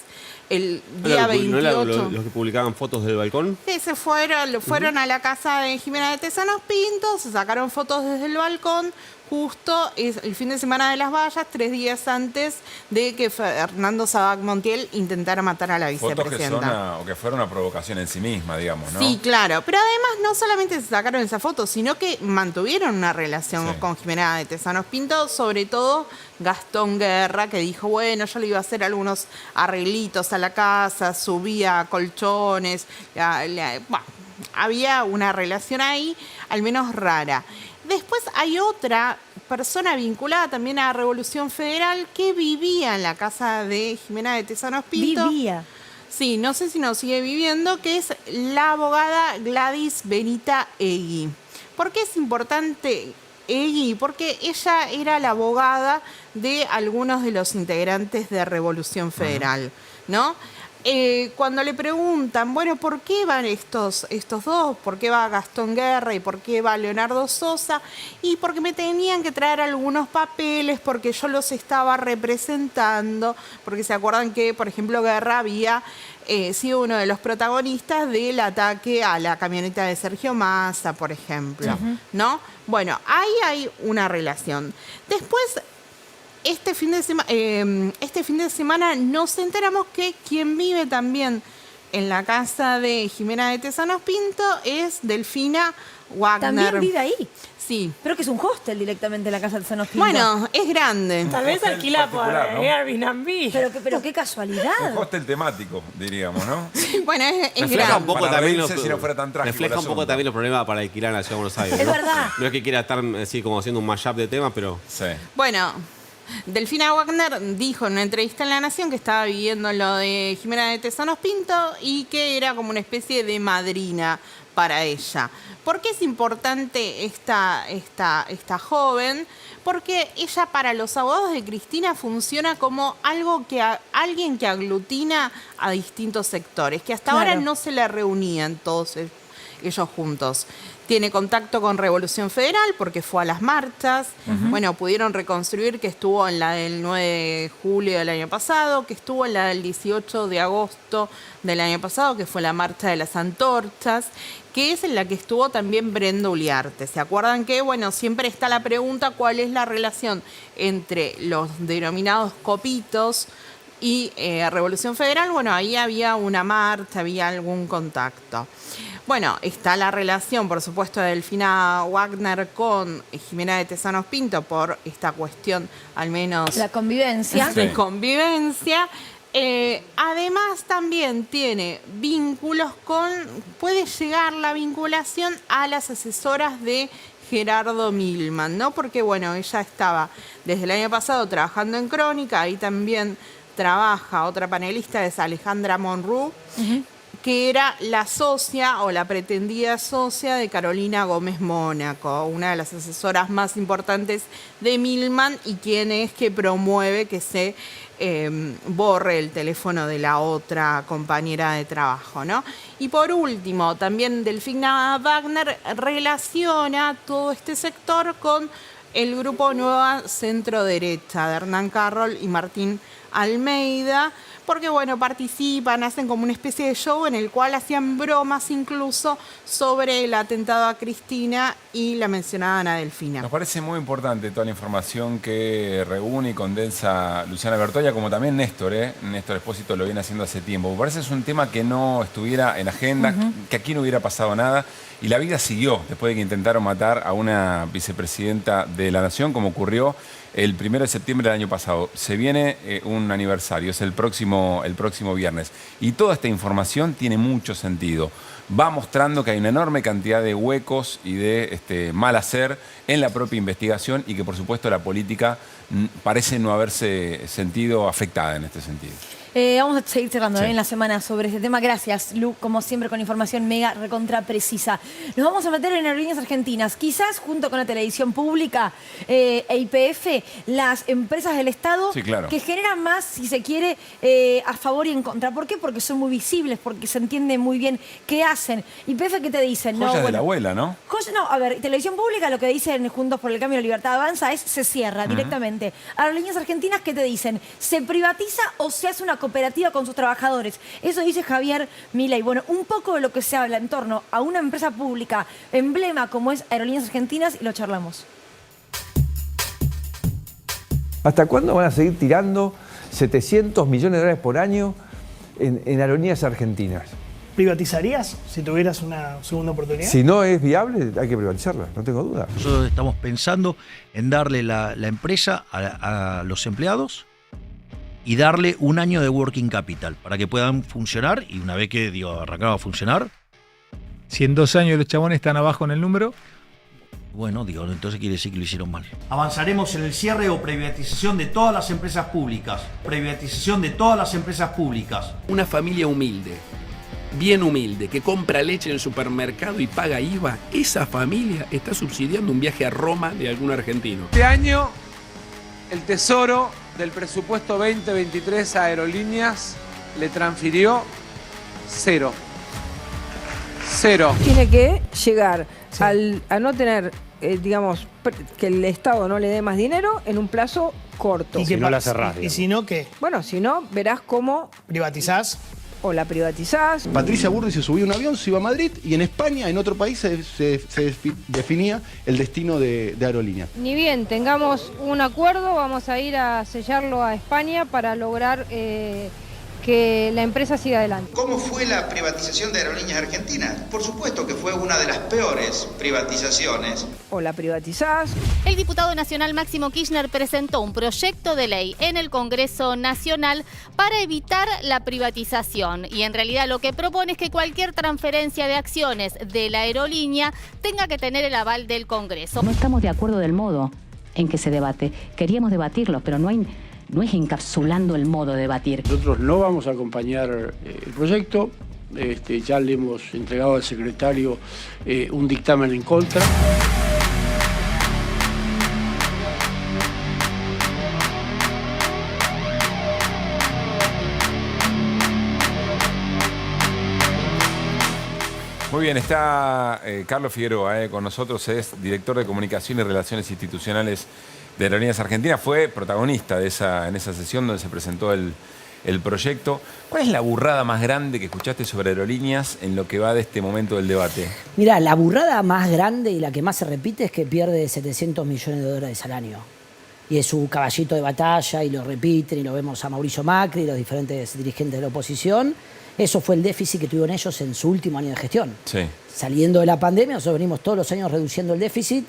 el día 28... Los que publicaban fotos del balcón. Sí, se fueron a la casa de Jimena de Tesanos Pinto, se sacaron fotos desde el balcón. Justo es el fin de semana de las vallas, 3 días antes de que Fernando Sabac Montiel intentara matar a la vicepresidenta. Fotos que fueron una provocación en sí misma, digamos, ¿no? Sí, claro. Pero además no solamente se sacaron esa foto, sino que mantuvieron una relación con Jimena de Tesanos Pinto, sobre todo Gastón Guerra, que dijo, bueno, yo le iba a hacer algunos arreglitos a la casa, subía colchones, había una relación ahí, al menos rara. Después hay otra persona vinculada también a Revolución Federal que vivía en la casa de Jimena de Tesanos Pinto. Vivía. Sí, no sé si nos sigue viviendo, que es la abogada Gladys Benita Egui. ¿Por qué es importante Egui? Porque ella era la abogada de algunos de los integrantes de Revolución Federal, ¿no? Cuando le preguntan, bueno, ¿por qué van estos dos? ¿Por qué va Gastón Guerra y por qué va Leonardo Sosa? Y porque me tenían que traer algunos papeles, porque yo los estaba representando, porque se acuerdan que, por ejemplo, Guerra había sido uno de los protagonistas del ataque a la camioneta de Sergio Massa, por ejemplo, ¿no? Bueno, ahí hay una relación. Después... Este fin de semana nos enteramos que quien vive también en la casa de Jimena de Tesanos Pinto es Delfina Wagner. ¿También vive ahí? Sí. Pero que es un hostel directamente en la casa de Tesanos Pinto. Bueno, es grande. Tal vez alquila por ¿no? Airbnb. Pero qué casualidad. Un hostel temático, diríamos, ¿no? Bueno, es Refleja grande. un poco Para también reírse si no fuera tan trágico refleja el un poco asunto. también los problemas para alquilar en la ciudad de Buenos Aires. Es ¿no? verdad. No es que quiera estar así como haciendo un mashup de temas, pero... Sí. Bueno, Delfina Wagner dijo en una entrevista en La Nación que estaba viviendo lo de Jimena de Tesanos Pinto y que era como una especie de madrina para ella. ¿Por qué es importante esta joven? Porque ella para los abogados de Cristina funciona como alguien que aglutina a distintos sectores, que hasta ahora no se le reunían todos ellos juntos. Tiene contacto con Revolución Federal porque fue a las marchas. Bueno, pudieron reconstruir que estuvo en la del 9 de julio del año pasado, que estuvo en la del 18 de agosto del año pasado, que fue la marcha de las antorchas, que es en la que estuvo también Brenda Uliarte. ¿Se acuerdan que, bueno, siempre está la pregunta cuál es la relación entre los denominados copitos y Revolución Federal, bueno, ahí había una marcha, había algún contacto. Bueno, está la relación, por supuesto, de Delfina Wagner con Jimena de Tesanos Pinto por esta cuestión, al menos... La convivencia. De convivencia. Además, también tiene vínculos puede llegar la vinculación a las asesoras de Gerardo Milman, ¿no? Porque, bueno, ella estaba desde el año pasado trabajando en Crónica, ahí también trabaja otra panelista, es Alejandra Monroe, que era la socia o la pretendida socia de Carolina Gómez Mónaco, una de las asesoras más importantes de Milman y quien es que promueve que se borre el teléfono de la otra compañera de trabajo, ¿no? Y por último, también Delfina Wagner relaciona todo este sector con el grupo Nueva Centro Derecha de Hernán Carroll y Martín Almeida, porque bueno, participan, hacen como una especie de show en el cual hacían bromas incluso sobre el atentado a Cristina y la mencionada Ana Delfina. Nos parece muy importante toda la información que reúne y condensa Luciana Bertolla, como también Néstor, Néstor Espósito lo viene haciendo hace tiempo. Me parece que es un tema que no estuviera en agenda, que aquí no hubiera pasado nada, y la vida siguió después de que intentaron matar a una vicepresidenta de la Nación, como ocurrió el 1 de septiembre del año pasado. Se viene un aniversario, es el próximo viernes. Y toda esta información tiene mucho sentido. Va mostrando que hay una enorme cantidad de huecos y de mal hacer en la propia investigación y que, por supuesto, la política parece no haberse sentido afectada en este sentido. Vamos a seguir cerrando en la semana sobre este tema. Gracias, Lu, como siempre, con información mega recontra precisa. Nos vamos a meter en Aerolíneas Argentinas. Quizás junto con la televisión pública e YPF, las empresas del Estado que generan más, si se quiere, a favor y en contra. ¿Por qué? Porque son muy visibles, porque se entiende muy bien qué hacen. YPF, ¿qué te dicen? Joyas de la abuela, ¿no? No, a ver, televisión pública lo que dicen Juntos por el Cambio y la Libertad Avanza es se cierra directamente. Aerolíneas Argentinas, ¿qué te dicen? ¿Se privatiza o se hace una cooperativa con sus trabajadores? Eso dice Javier Milei. Bueno, un poco de lo que se habla en torno a una empresa pública emblema como es Aerolíneas Argentinas y lo charlamos. ¿Hasta cuándo van a seguir tirando 700 millones de dólares por año en aerolíneas argentinas? ¿Privatizarías si tuvieras una segunda oportunidad? Si no es viable, hay que privatizarla, no tengo duda. Nosotros estamos pensando en darle la empresa a los empleados y darle un año de working capital para que puedan funcionar y una vez que arrancado a funcionar. Si en 2 años los chabones están abajo en el número. Bueno, entonces quiere decir que lo hicieron mal. Avanzaremos en el cierre o privatización de todas las empresas públicas. Privatización de todas las empresas públicas. Una familia humilde, bien humilde, que compra leche en el supermercado y paga IVA, esa familia está subsidiando un viaje a Roma de algún argentino. Este año, el Tesoro del presupuesto 2023 a Aerolíneas le transfirió 0. Tiene que llegar a no tener, digamos, que el Estado no le dé más dinero en un plazo corto. ¿Y si no la cerrás? ¿Y si no qué? Bueno, si no, verás cómo... ¿Privatizás? O la privatizás. Patricia Burri se subía a un avión, se iba a Madrid y en España, en otro país, se definía el destino de Aerolíneas. Ni bien tengamos un acuerdo, vamos a ir a sellarlo a España para lograr que la empresa siga adelante. ¿Cómo fue la privatización de Aerolíneas Argentinas? Por supuesto que fue una de las peores privatizaciones. O la privatizás. El diputado nacional Máximo Kirchner presentó un proyecto de ley en el Congreso Nacional para evitar la privatización. Y en realidad lo que propone es que cualquier transferencia de acciones de la aerolínea tenga que tener el aval del Congreso. No estamos de acuerdo del modo en que se debate. Queríamos debatirlo, pero no es encapsulando el modo de debatir. Nosotros no vamos a acompañar el proyecto. Ya le hemos entregado al secretario un dictamen en contra. Muy bien, está Carlos Figueroa con nosotros, es director de Comunicación y Relaciones Institucionales de Aerolíneas Argentinas. Fue protagonista en esa sesión donde se presentó el proyecto. ¿Cuál es la burrada más grande que escuchaste sobre aerolíneas en lo que va de este momento del debate? Mirá, la burrada más grande y la que más se repite es que pierde 700 millones de dólares al año. y es su caballito de batalla, y lo repiten, y lo vemos a Mauricio Macri y los diferentes dirigentes de la oposición. Eso fue el déficit que tuvieron ellos en su último año de gestión. Sí. Saliendo de la pandemia, nosotros venimos todos los años reduciendo el déficit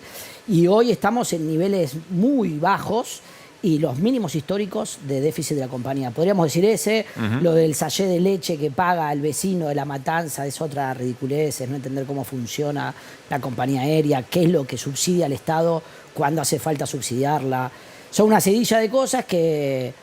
y hoy estamos en niveles muy bajos y los mínimos históricos de déficit de la compañía. Podríamos decir ese, lo del sachet de leche que paga el vecino de La Matanza, es otra ridiculez, es no entender cómo funciona la compañía aérea, qué es lo que subsidia al Estado, cuándo hace falta subsidiarla. Son una sedilla de cosas que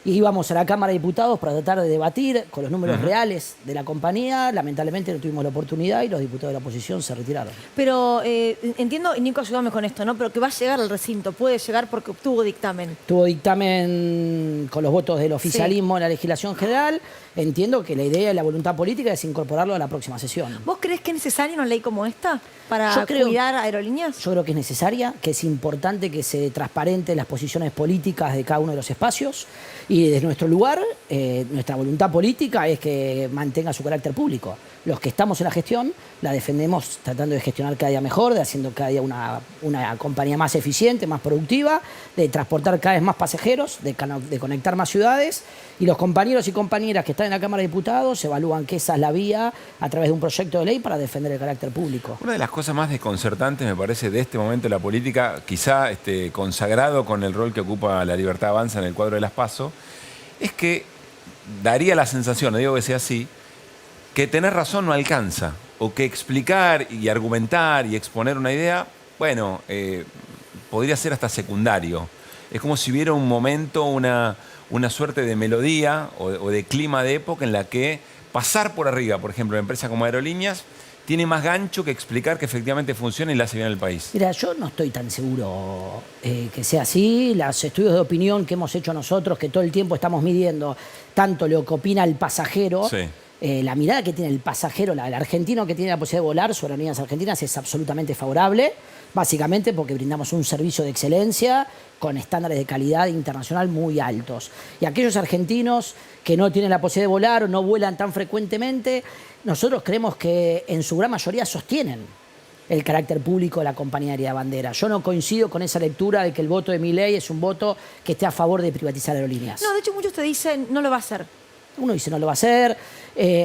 íbamos a la Cámara de Diputados para tratar de debatir con los números reales de la compañía. Lamentablemente no tuvimos la oportunidad y los diputados de la oposición se retiraron. Pero entiendo, y Nico, ayúdame con esto, ¿no? Pero que va a llegar al recinto, puede llegar porque obtuvo dictamen. Tuvo dictamen con los votos del oficialismo en la legislación general. Entiendo que la idea y la voluntad política es incorporarlo a la próxima sesión. ¿Vos crees que es necesaria una ley como esta para cuidar aerolíneas? Yo creo que es necesaria, que es importante que se transparenten las posiciones políticas de cada uno de los espacios y desde nuestro lugar, nuestra voluntad política es que mantenga su carácter público. Los que estamos en la gestión la defendemos tratando de gestionar cada día mejor, de haciendo cada día una compañía más eficiente, más productiva, de transportar cada vez más pasajeros, de conectar más ciudades, y los compañeros y compañeras que están en la Cámara de Diputados evalúan que esa es la vía a través de un proyecto de ley para defender el carácter público. Una de las cosas más desconcertantes, me parece, de este momento de la política, quizá consagrado con el rol que ocupa La Libertad Avanza en el cuadro de las PASO, es que daría la sensación, no digo que sea así, que tener razón no alcanza, o que explicar y argumentar y exponer una idea, bueno, podría ser hasta secundario. Es como si hubiera un momento, una suerte de melodía o de clima de época en la que pasar por arriba, por ejemplo, una empresa como Aerolíneas, tiene más gancho que explicar que efectivamente funciona y la hace bien al país. Mira, yo no estoy tan seguro que sea así. Los estudios de opinión que hemos hecho nosotros, que todo el tiempo estamos midiendo tanto lo que opina el pasajero, sí. La mirada que tiene el pasajero, el argentino que tiene la posibilidad de volar sobre Aerolíneas Argentinas es absolutamente favorable, básicamente porque brindamos un servicio de excelencia con estándares de calidad internacional muy altos. Y aquellos argentinos que no tienen la posibilidad de volar o no vuelan tan frecuentemente, nosotros creemos que en su gran mayoría sostienen el carácter público de la compañía aérea de bandera. Yo no coincido con esa lectura de que el voto de Milei es un voto que esté a favor de privatizar aerolíneas. No, de hecho muchos te dicen no lo va a hacer. Uno dice no lo va a hacer.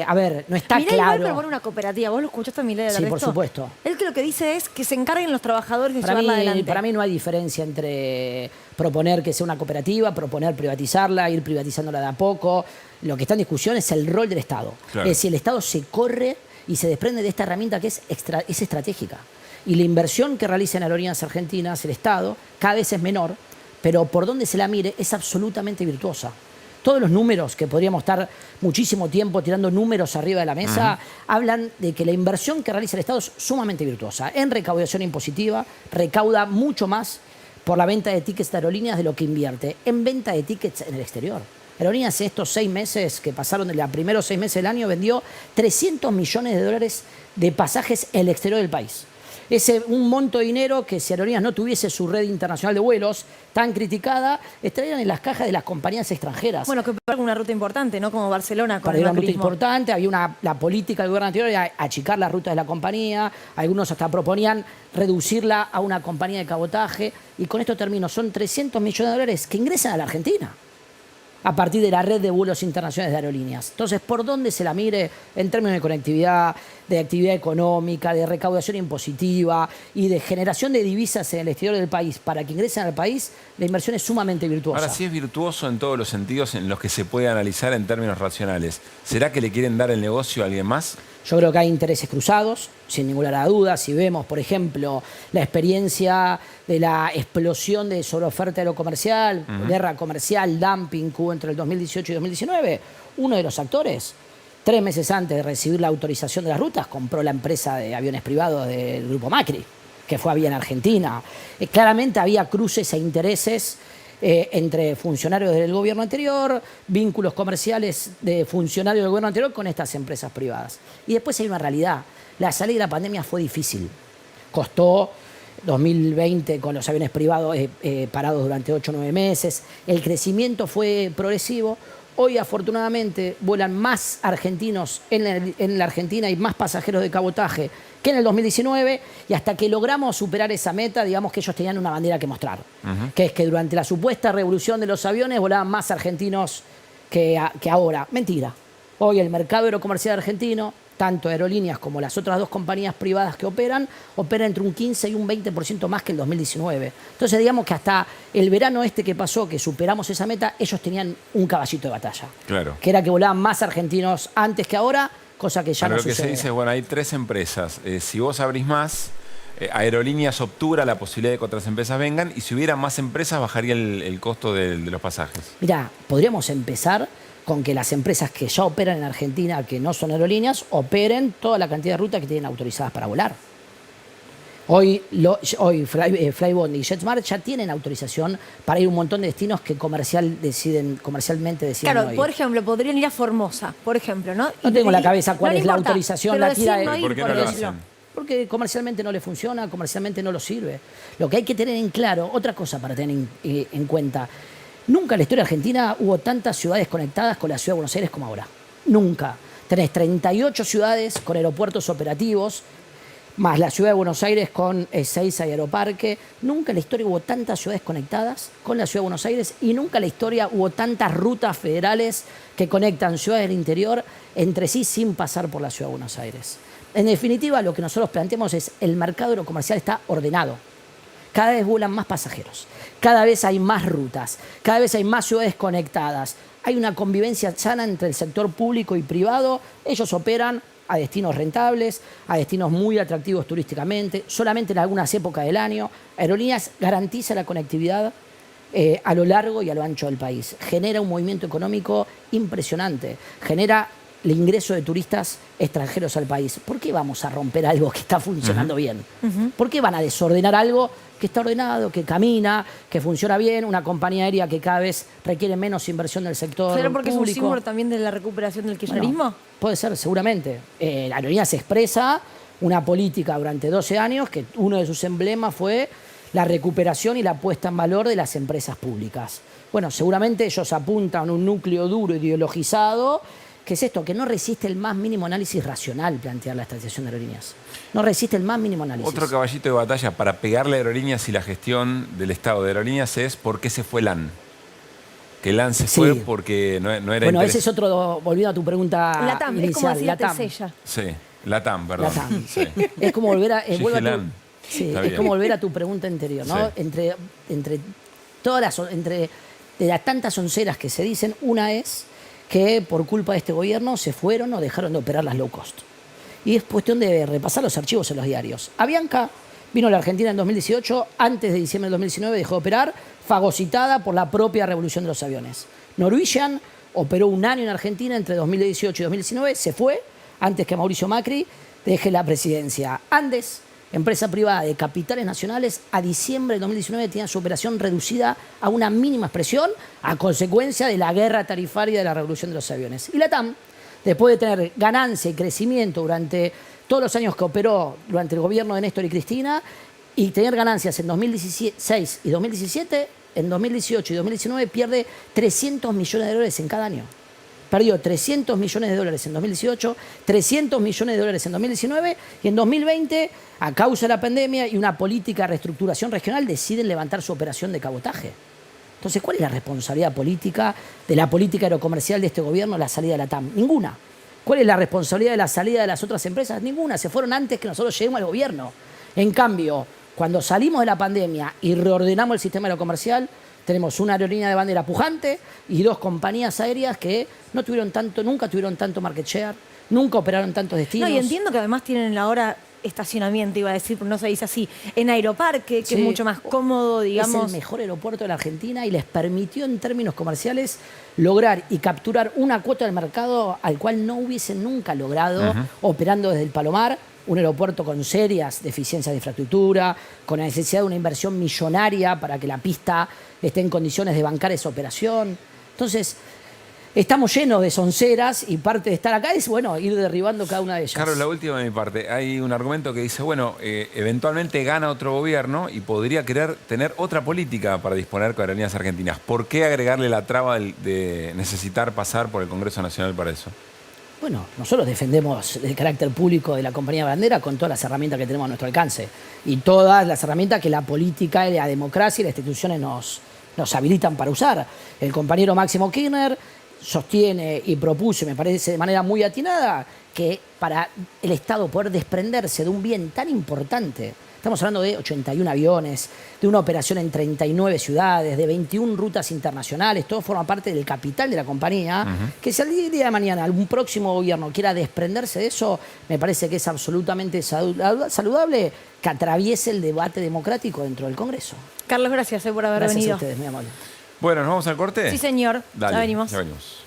A ver, no está Milei claro. igual propone una cooperativa. ¿Vos lo escuchaste a Milei hablar Sí, de por esto? supuesto. Él que lo que dice es que se encarguen los trabajadores de Para llevarla mí, adelante. para mí no hay diferencia entre proponer que sea una cooperativa, proponer privatizarla, ir privatizándola de a poco. Lo que está en discusión es el rol del Estado. Claro. Es decir, el Estado se corre y se desprende de esta herramienta que es estratégica. Y la inversión que realiza en Aerolíneas Argentinas el Estado cada vez es menor, pero por donde se la mire es absolutamente virtuosa. Todos los números, que podríamos estar muchísimo tiempo tirando números arriba de la mesa, hablan de que la inversión que realiza el Estado es sumamente virtuosa. En recaudación impositiva, recauda mucho más por la venta de tickets de aerolíneas de lo que invierte en venta de tickets en el exterior. Aerolíneas en estos 6 meses que pasaron de los primeros 6 meses del año vendió 300 millones de dólares de pasajes en el exterior del país. Es un monto de dinero que si Aerolíneas no tuviese su red internacional de vuelos tan criticada, estarían en las cajas de las compañías extranjeras. Bueno, que para una ruta importante, ¿no? Como Barcelona con Para el ir a una ruta macrismo. importante, había la política del gobierno anterior era achicar las rutas de la compañía, algunos hasta proponían reducirla a una compañía de cabotaje, y con esto termino, son 300 millones de dólares que ingresan a la Argentina a partir de la red de vuelos internacionales de aerolíneas. Entonces, por donde se la mire en términos de conectividad, de actividad económica, de recaudación impositiva y de generación de divisas en el exterior del país para que ingresen al país, la inversión es sumamente virtuosa. Ahora sí es virtuoso en todos los sentidos en los que se puede analizar en términos racionales. ¿Será que le quieren dar el negocio a alguien más? Yo creo que hay intereses cruzados, sin ninguna duda. Si vemos, por ejemplo, la experiencia de la explosión de sobreoferta de lo comercial, guerra comercial, dumping que hubo entre el 2018 y 2019, uno de los actores, 3 meses antes de recibir la autorización de las rutas, compró la empresa de aviones privados del Grupo Macri, que fue Avia en Argentina. Claramente había cruces e intereses entre funcionarios del gobierno anterior, vínculos comerciales de funcionarios del gobierno anterior con estas empresas privadas. Y después hay una realidad. La salida de la pandemia fue difícil. Costó 2020 con los aviones privados parados durante 8 o 9 meses. El crecimiento fue progresivo. Hoy, afortunadamente, vuelan más argentinos en la Argentina y más pasajeros de cabotaje que en el 2019, y hasta que logramos superar esa meta, digamos que ellos tenían una bandera que mostrar, que es que durante la supuesta revolución de los aviones volaban más argentinos que ahora. Mentira. Hoy el mercado aerocomercial argentino, tanto aerolíneas como las otras dos compañías privadas que operan entre un 15 y un 20% más que el 2019. Entonces, digamos que hasta el verano que pasó, que superamos esa meta, ellos tenían un caballito de batalla. Claro. Que era que volaban más argentinos antes que ahora, cosa que ya no sucede. Lo que se dice es, bueno, hay 3 empresas. Si vos abrís más, Aerolíneas obtura la posibilidad de que otras empresas vengan, y si hubiera más empresas bajaría el costo de los pasajes. Mirá, podríamos empezar con que las empresas que ya operan en Argentina, que no son aerolíneas, operen toda la cantidad de rutas que tienen autorizadas para volar. Hoy Flybond y JetSmart ya tienen autorización para ir a un montón de destinos que comercialmente deciden Claro, no ir. por ejemplo, podrían ir a Formosa, por ejemplo, ¿no? No tengo en la cabeza cuál no es la importa, autorización. pero La tira decir no ir, ¿Por qué no lo hacen? Porque comercialmente no le funciona, comercialmente no lo sirve. Lo que hay que tener en claro, otra cosa para tener en cuenta, nunca en la historia argentina hubo tantas ciudades conectadas con la ciudad de Buenos Aires como ahora. Nunca. Tenés 38 ciudades con aeropuertos operativos, más la ciudad de Buenos Aires con Ezeiza y Aeroparque. Nunca en la historia hubo tantas ciudades conectadas con la ciudad de Buenos Aires, y nunca en la historia hubo tantas rutas federales que conectan ciudades del interior entre sí sin pasar por la ciudad de Buenos Aires. En definitiva, lo que nosotros planteamos es el mercado aerocomercial está ordenado. Cada vez vuelan más pasajeros, cada vez hay más rutas, cada vez hay más ciudades conectadas. Hay una convivencia sana entre el sector público y privado. Ellos operan a destinos rentables, a destinos muy atractivos turísticamente, solamente en algunas épocas del año. Aerolíneas garantiza la conectividad a lo largo y a lo ancho del país. Genera un movimiento económico impresionante, genera el ingreso de turistas extranjeros al país. ¿Por qué vamos a romper algo que está funcionando bien? ¿Por qué van a desordenar algo que está ordenado, que camina, que funciona bien? Una compañía aérea que cada vez requiere menos inversión del sector ¿Será porque público. es un símbolo también de la recuperación del kirchnerismo? Bueno, puede ser, seguramente. La aerolínea se expresa una política durante 12 años que uno de sus emblemas fue la recuperación y la puesta en valor de las empresas públicas. Bueno, seguramente ellos apuntan a un núcleo duro, ideologizado, que es esto, que no resiste el más mínimo análisis racional plantear la estatización de aerolíneas. No resiste el más mínimo análisis. Otro caballito de batalla para pegarle a Aerolíneas y la gestión del Estado de Aerolíneas es ¿por qué se fue LAN? Que LAN se fue porque no era Bueno, ese es otro, volviendo a tu pregunta LATAM, inicial. es como decir LATAM. Sella. Sí, LATAM, perdón. LATAM. Sí. Es como volver a... Yo dije LAN. Sí, Está es bien. como volver a tu pregunta anterior, ¿no? Sí. Entre las tantas onceras que se dicen, una es que por culpa de este gobierno se fueron o dejaron de operar las low cost. Y es cuestión de repasar los archivos en los diarios. Avianca vino a la Argentina en 2018, antes de diciembre del 2019 dejó de operar, fagocitada por la propia revolución de los aviones. Norwegian operó un año en Argentina entre 2018 y 2019, se fue antes que Mauricio Macri deje la presidencia. Andes, empresa privada de capitales nacionales, a diciembre de 2019 tenía su operación reducida a una mínima expresión a consecuencia de la guerra tarifaria de la revolución de los aviones. Y LATAM, después de tener ganancia y crecimiento durante todos los años que operó durante el gobierno de Néstor y Cristina, y tener ganancias en 2016 y 2017, en 2018 y 2019 pierde 300 millones de dólares en cada año. Perdió 300 millones de dólares en 2018, 300 millones de dólares en 2019, y en 2020, a causa de la pandemia y una política de reestructuración regional, deciden levantar su operación de cabotaje. Entonces, ¿cuál es la responsabilidad política de la política aerocomercial de este gobierno en la salida de la TAM? Ninguna. ¿Cuál es la responsabilidad de la salida de las otras empresas? Ninguna. Se fueron antes que nosotros lleguemos al gobierno. En cambio, cuando salimos de la pandemia y reordenamos el sistema aerocomercial, tenemos una aerolínea de bandera pujante y dos compañías aéreas que nunca tuvieron tanto market share, nunca operaron tantos destinos. No, y entiendo que además tienen ahora estacionamiento, iba a decir, pero no se dice así, en Aeroparque, que es mucho más cómodo, digamos. Es el mejor aeropuerto de la Argentina y les permitió en términos comerciales lograr y capturar una cuota del mercado al cual no hubiesen nunca logrado operando desde el Palomar, un aeropuerto con serias deficiencias de infraestructura, con la necesidad de una inversión millonaria para que la pista esté en condiciones de bancar esa operación. Entonces, estamos llenos de sonceras y parte de estar acá es, bueno, ir derribando cada una de ellas. Carlos, la última de mi parte. Hay un argumento que dice, bueno, eventualmente gana otro gobierno y podría querer tener otra política para disponer con Aerolíneas Argentinas. ¿Por qué agregarle la traba de necesitar pasar por el Congreso Nacional para eso? Bueno, nosotros defendemos el carácter público de la compañía bandera con todas las herramientas que tenemos a nuestro alcance y todas las herramientas que la política, la democracia y las instituciones nos habilitan para usar. El compañero Máximo Kirchner sostiene y propuso, y me parece de manera muy atinada, que para el Estado poder desprenderse de un bien tan importante, estamos hablando de 81 aviones, de una operación en 39 ciudades, de 21 rutas internacionales, todo forma parte del capital de la compañía, que si al día de mañana algún próximo gobierno quiera desprenderse de eso, me parece que es absolutamente saludable que atraviese el debate democrático dentro del Congreso. Carlos, gracias por haber venido. Gracias a ustedes, muy amable. Bueno, ¿nos vamos al corte? Sí, señor. Dale, ya venimos. Ya venimos.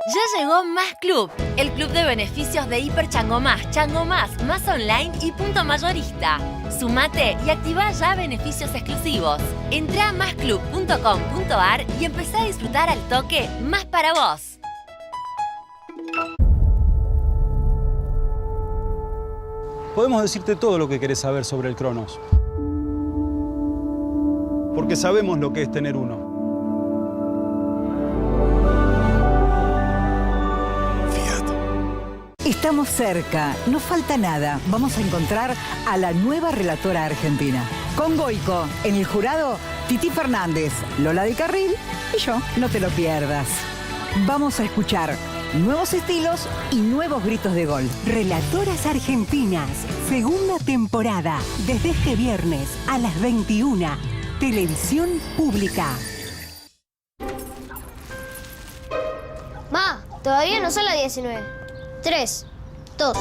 Ya llegó Más Club, el club de beneficios de Hiper Chango Más online y punto mayorista. Sumate y activa ya beneficios exclusivos. Entrá a másclub.com.ar y empezá a disfrutar al toque más para vos. Podemos decirte todo lo que querés saber sobre el Cronos. Porque sabemos lo que es tener uno. Estamos cerca, no falta nada. Vamos a encontrar a la nueva relatora argentina. Con Goico, en el jurado, Titi Fernández, Lola del Carril y yo, no te lo pierdas. Vamos a escuchar nuevos estilos y nuevos gritos de gol. Relatoras Argentinas, segunda temporada, desde este viernes a las 21. Televisión Pública. Ma, todavía no son las 19. 3, 2,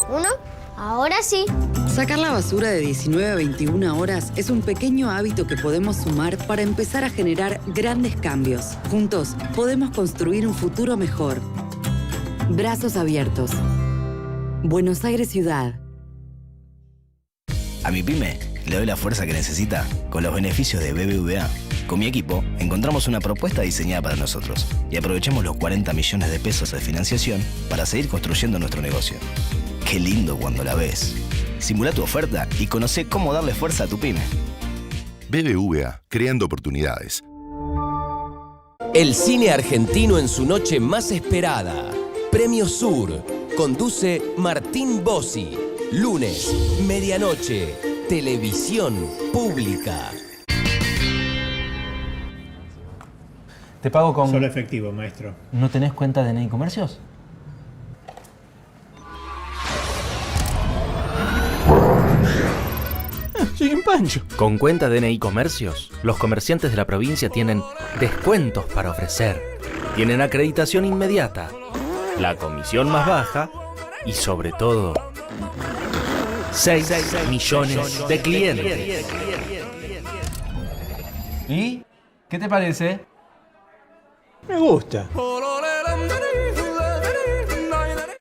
1, ahora sí. Sacar la basura de 19 a 21 horas es un pequeño hábito que podemos sumar para empezar a generar grandes cambios. Juntos podemos construir un futuro mejor. Brazos abiertos. Buenos Aires Ciudad. A mi pyme le doy la fuerza que necesita con los beneficios de BBVA. Con mi equipo encontramos una propuesta diseñada para nosotros y aprovechemos los 40 millones de pesos de financiación para seguir construyendo nuestro negocio. Qué lindo cuando la ves. Simula tu oferta y conoce cómo darle fuerza a tu pyme. BBVA, creando oportunidades. El cine argentino en su noche más esperada. Premio Sur. Conduce Martín Bossi. Lunes, medianoche. Televisión Pública. Te pago con... Solo efectivo, maestro. ¿No tenés cuenta de DNI Comercios? Soy un Pancho. Con cuenta DNI Comercios, los comerciantes de la provincia tienen descuentos para ofrecer. Tienen acreditación inmediata, la comisión más baja y sobre todo 6 millones de clientes. ¿Y? ¿Qué te parece? Me gusta.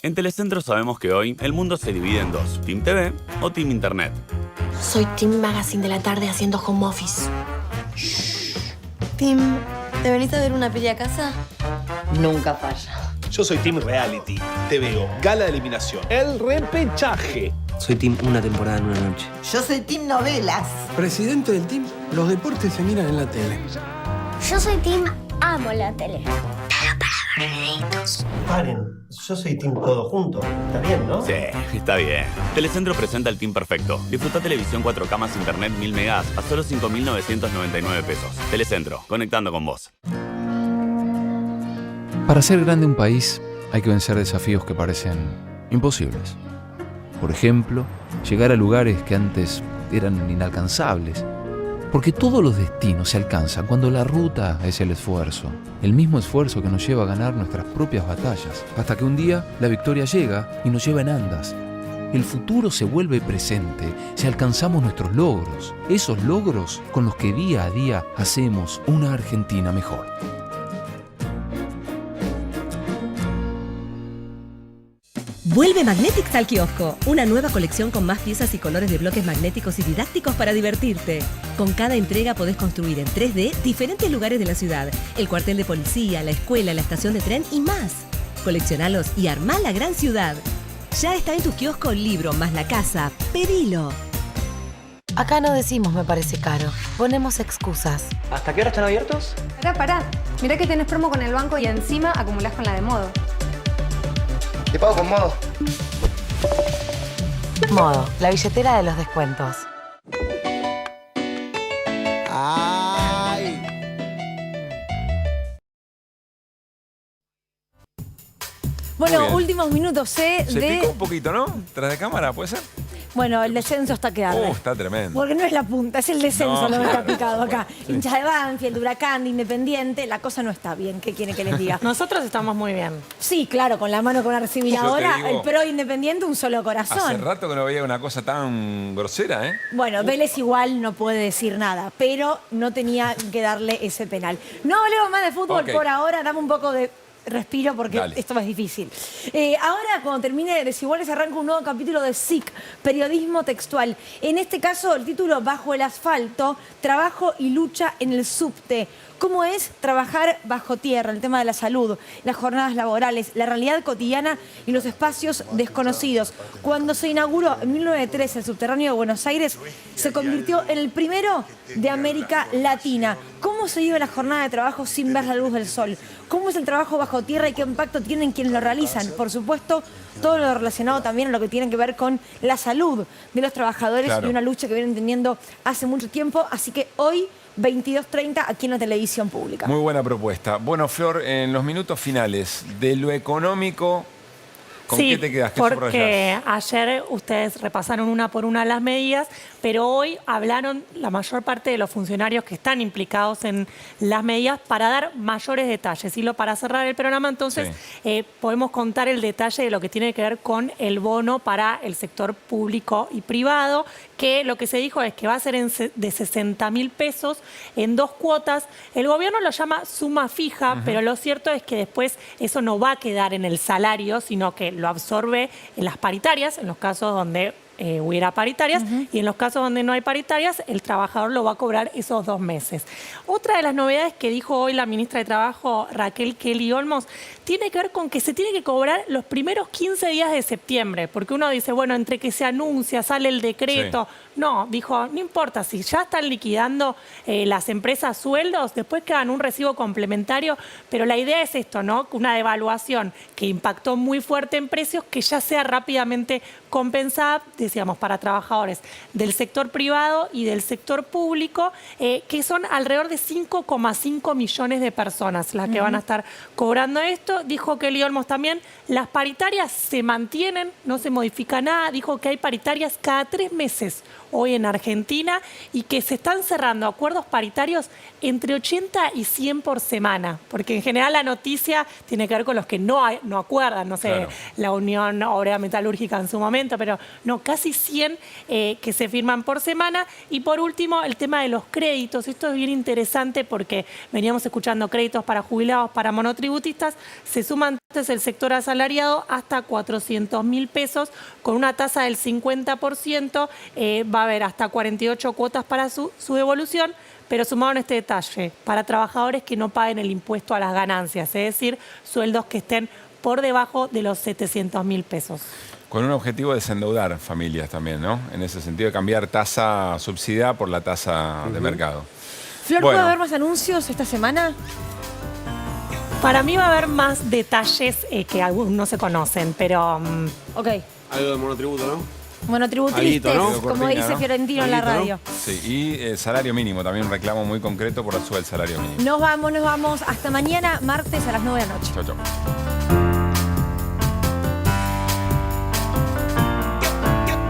En Telecentro sabemos que hoy el mundo se divide en dos, Team TV o Team Internet. Soy Team Magazine de la tarde haciendo home office. Team, ¿te venís a ver una peli a casa? Nunca falla. Yo soy Team Reality. Te veo Gala de Eliminación. El repechaje. Soy Team Una temporada en una noche. Yo soy Team Novelas. Presidente del team, los deportes se miran en la tele. Yo soy Team Amo la tele. Pero para dormiditos. Paren, yo soy Team Todo Junto. Está bien, ¿no? Sí, está bien. Telecentro presenta el Team Perfecto. Disfruta televisión 4K más internet 1000 megas a solo 5.999 pesos. Telecentro, conectando con vos. Para ser grande un país hay que vencer desafíos que parecen imposibles. Por ejemplo, llegar a lugares que antes eran inalcanzables. Porque todos los destinos se alcanzan cuando la ruta es el esfuerzo. El mismo esfuerzo que nos lleva a ganar nuestras propias batallas. Hasta que un día la victoria llega y nos lleva en andas. El futuro se vuelve presente si alcanzamos nuestros logros. Esos logros con los que día a día hacemos una Argentina mejor. Vuelve Magnetics al kiosco, una nueva colección con más piezas y colores de bloques magnéticos y didácticos para divertirte. Con cada entrega podés construir en 3D diferentes lugares de la ciudad, el cuartel de policía, la escuela, la estación de tren y más. Coleccionalos y armá la gran ciudad. Ya está en tu kiosco el libro más la casa. Pedilo. Acá no decimos me parece caro, ponemos excusas. ¿Hasta qué hora están abiertos? Pará. Mirá que tenés promo con el banco y encima acumulás con la de Modo. Te pago con Modo. Modo, la billetera de los descuentos. Ay. Bueno, últimos minutos Se picó un poquito, ¿no? Tras de cámara, ¿puede ser? Bueno, el descenso está que arde. Está tremendo. Porque no es la punta, es el descenso lo que está picado acá. Sí. Hinchas de Banfield, de Huracán, de Independiente, la cosa no está bien. ¿Qué quieren que les diga? Nosotros estamos muy bien. Sí, claro, con la mano con la recibidora, digo, el pro Independiente, un solo corazón. Hace rato que no veía una cosa tan grosera, ¿eh? Bueno, Vélez igual no puede decir nada, pero no tenía que darle ese penal. No hablemos más de fútbol por ahora, dame un poco de respiro porque esto es difícil. Ahora, cuando termine Desiguales, arranca un nuevo capítulo de SIC, Periodismo Textual. En este caso, el título Bajo el Asfalto, Trabajo y Lucha en el Subte. ¿Cómo es trabajar bajo tierra? El tema de la salud, las jornadas laborales, la realidad cotidiana y los espacios desconocidos. Cuando se inauguró en 1913 el subterráneo de Buenos Aires, se convirtió en el primero de América Latina. ¿Cómo se vive la jornada de trabajo sin ver la luz del sol? ¿Cómo es el trabajo bajo tierra y qué impacto tienen quienes lo realizan? Por supuesto, todo lo relacionado también a lo que tiene que ver con la salud de los trabajadores y una lucha que vienen teniendo hace mucho tiempo. Así que hoy, 22:30, aquí en la televisión pública. Muy buena propuesta. Bueno, Flor, en los minutos finales, de lo económico, ¿con qué te quedas? ¿Qué porque ayer ustedes repasaron una por una las medidas, pero hoy hablaron la mayor parte de los funcionarios que están implicados en las medidas para dar mayores detalles. Y para cerrar el programa, entonces, podemos contar el detalle de lo que tiene que ver con el bono para el sector público y privado, que lo que se dijo es que va a ser de 60.000 pesos en 2 cuotas. El gobierno lo llama suma fija, pero lo cierto es que después eso no va a quedar en el salario, sino que lo absorbe en las paritarias, en los casos donde hubiera paritarias, y en los casos donde no hay paritarias, el trabajador lo va a cobrar esos 2 meses. Otra de las novedades que dijo hoy la ministra de Trabajo, Raquel Kelly Olmos, tiene que ver con que se tiene que cobrar los primeros 15 días de septiembre, porque uno dice, bueno, entre que se anuncia, sale el decreto. No, dijo, no importa, si ya están liquidando las empresas sueldos, después quedan un recibo complementario, pero la idea es esto, ¿no? Una devaluación que impactó muy fuerte en precios, que ya sea rápidamente compensada, decíamos, para trabajadores del sector privado y del sector público, que son alrededor de 5,5 millones de personas las que van a estar cobrando esto. Dijo Kelly Olmos también, las paritarias se mantienen, no se modifica nada. Dijo que hay paritarias cada 3 meses hoy en Argentina y que se están cerrando acuerdos paritarios entre 80 y 100 por semana, porque en general la noticia tiene que ver con los que no acuerdan, no sé, la Unión Obrera Metalúrgica en su momento, pero no, casi 100 que se firman por semana. Y por último, el tema de los créditos. Esto es bien interesante porque veníamos escuchando créditos para jubilados, para monotributistas. Se suman entonces el sector asalariado hasta 400.000 pesos con una tasa del 50%. Va a haber hasta 48 cuotas para su devolución, pero sumaron este detalle, para trabajadores que no paguen el impuesto a las ganancias, es decir, sueldos que estén por debajo de los 700.000 pesos. Con un objetivo de desendeudar familias también, ¿no? En ese sentido de cambiar tasa subsidiada por la tasa de mercado. Flor, ¿puede haber más anuncios esta semana? Para mí va a haber más detalles que algunos no se conocen, pero... Ok. Algo de monotributo, ¿no? Monotributistas, ¿no? Como dice Fiorentino en la radio. Sí, y salario mínimo, también un reclamo muy concreto por la suba del salario mínimo. Nos vamos. Hasta mañana, martes a las 9 de la noche. Chau, chau.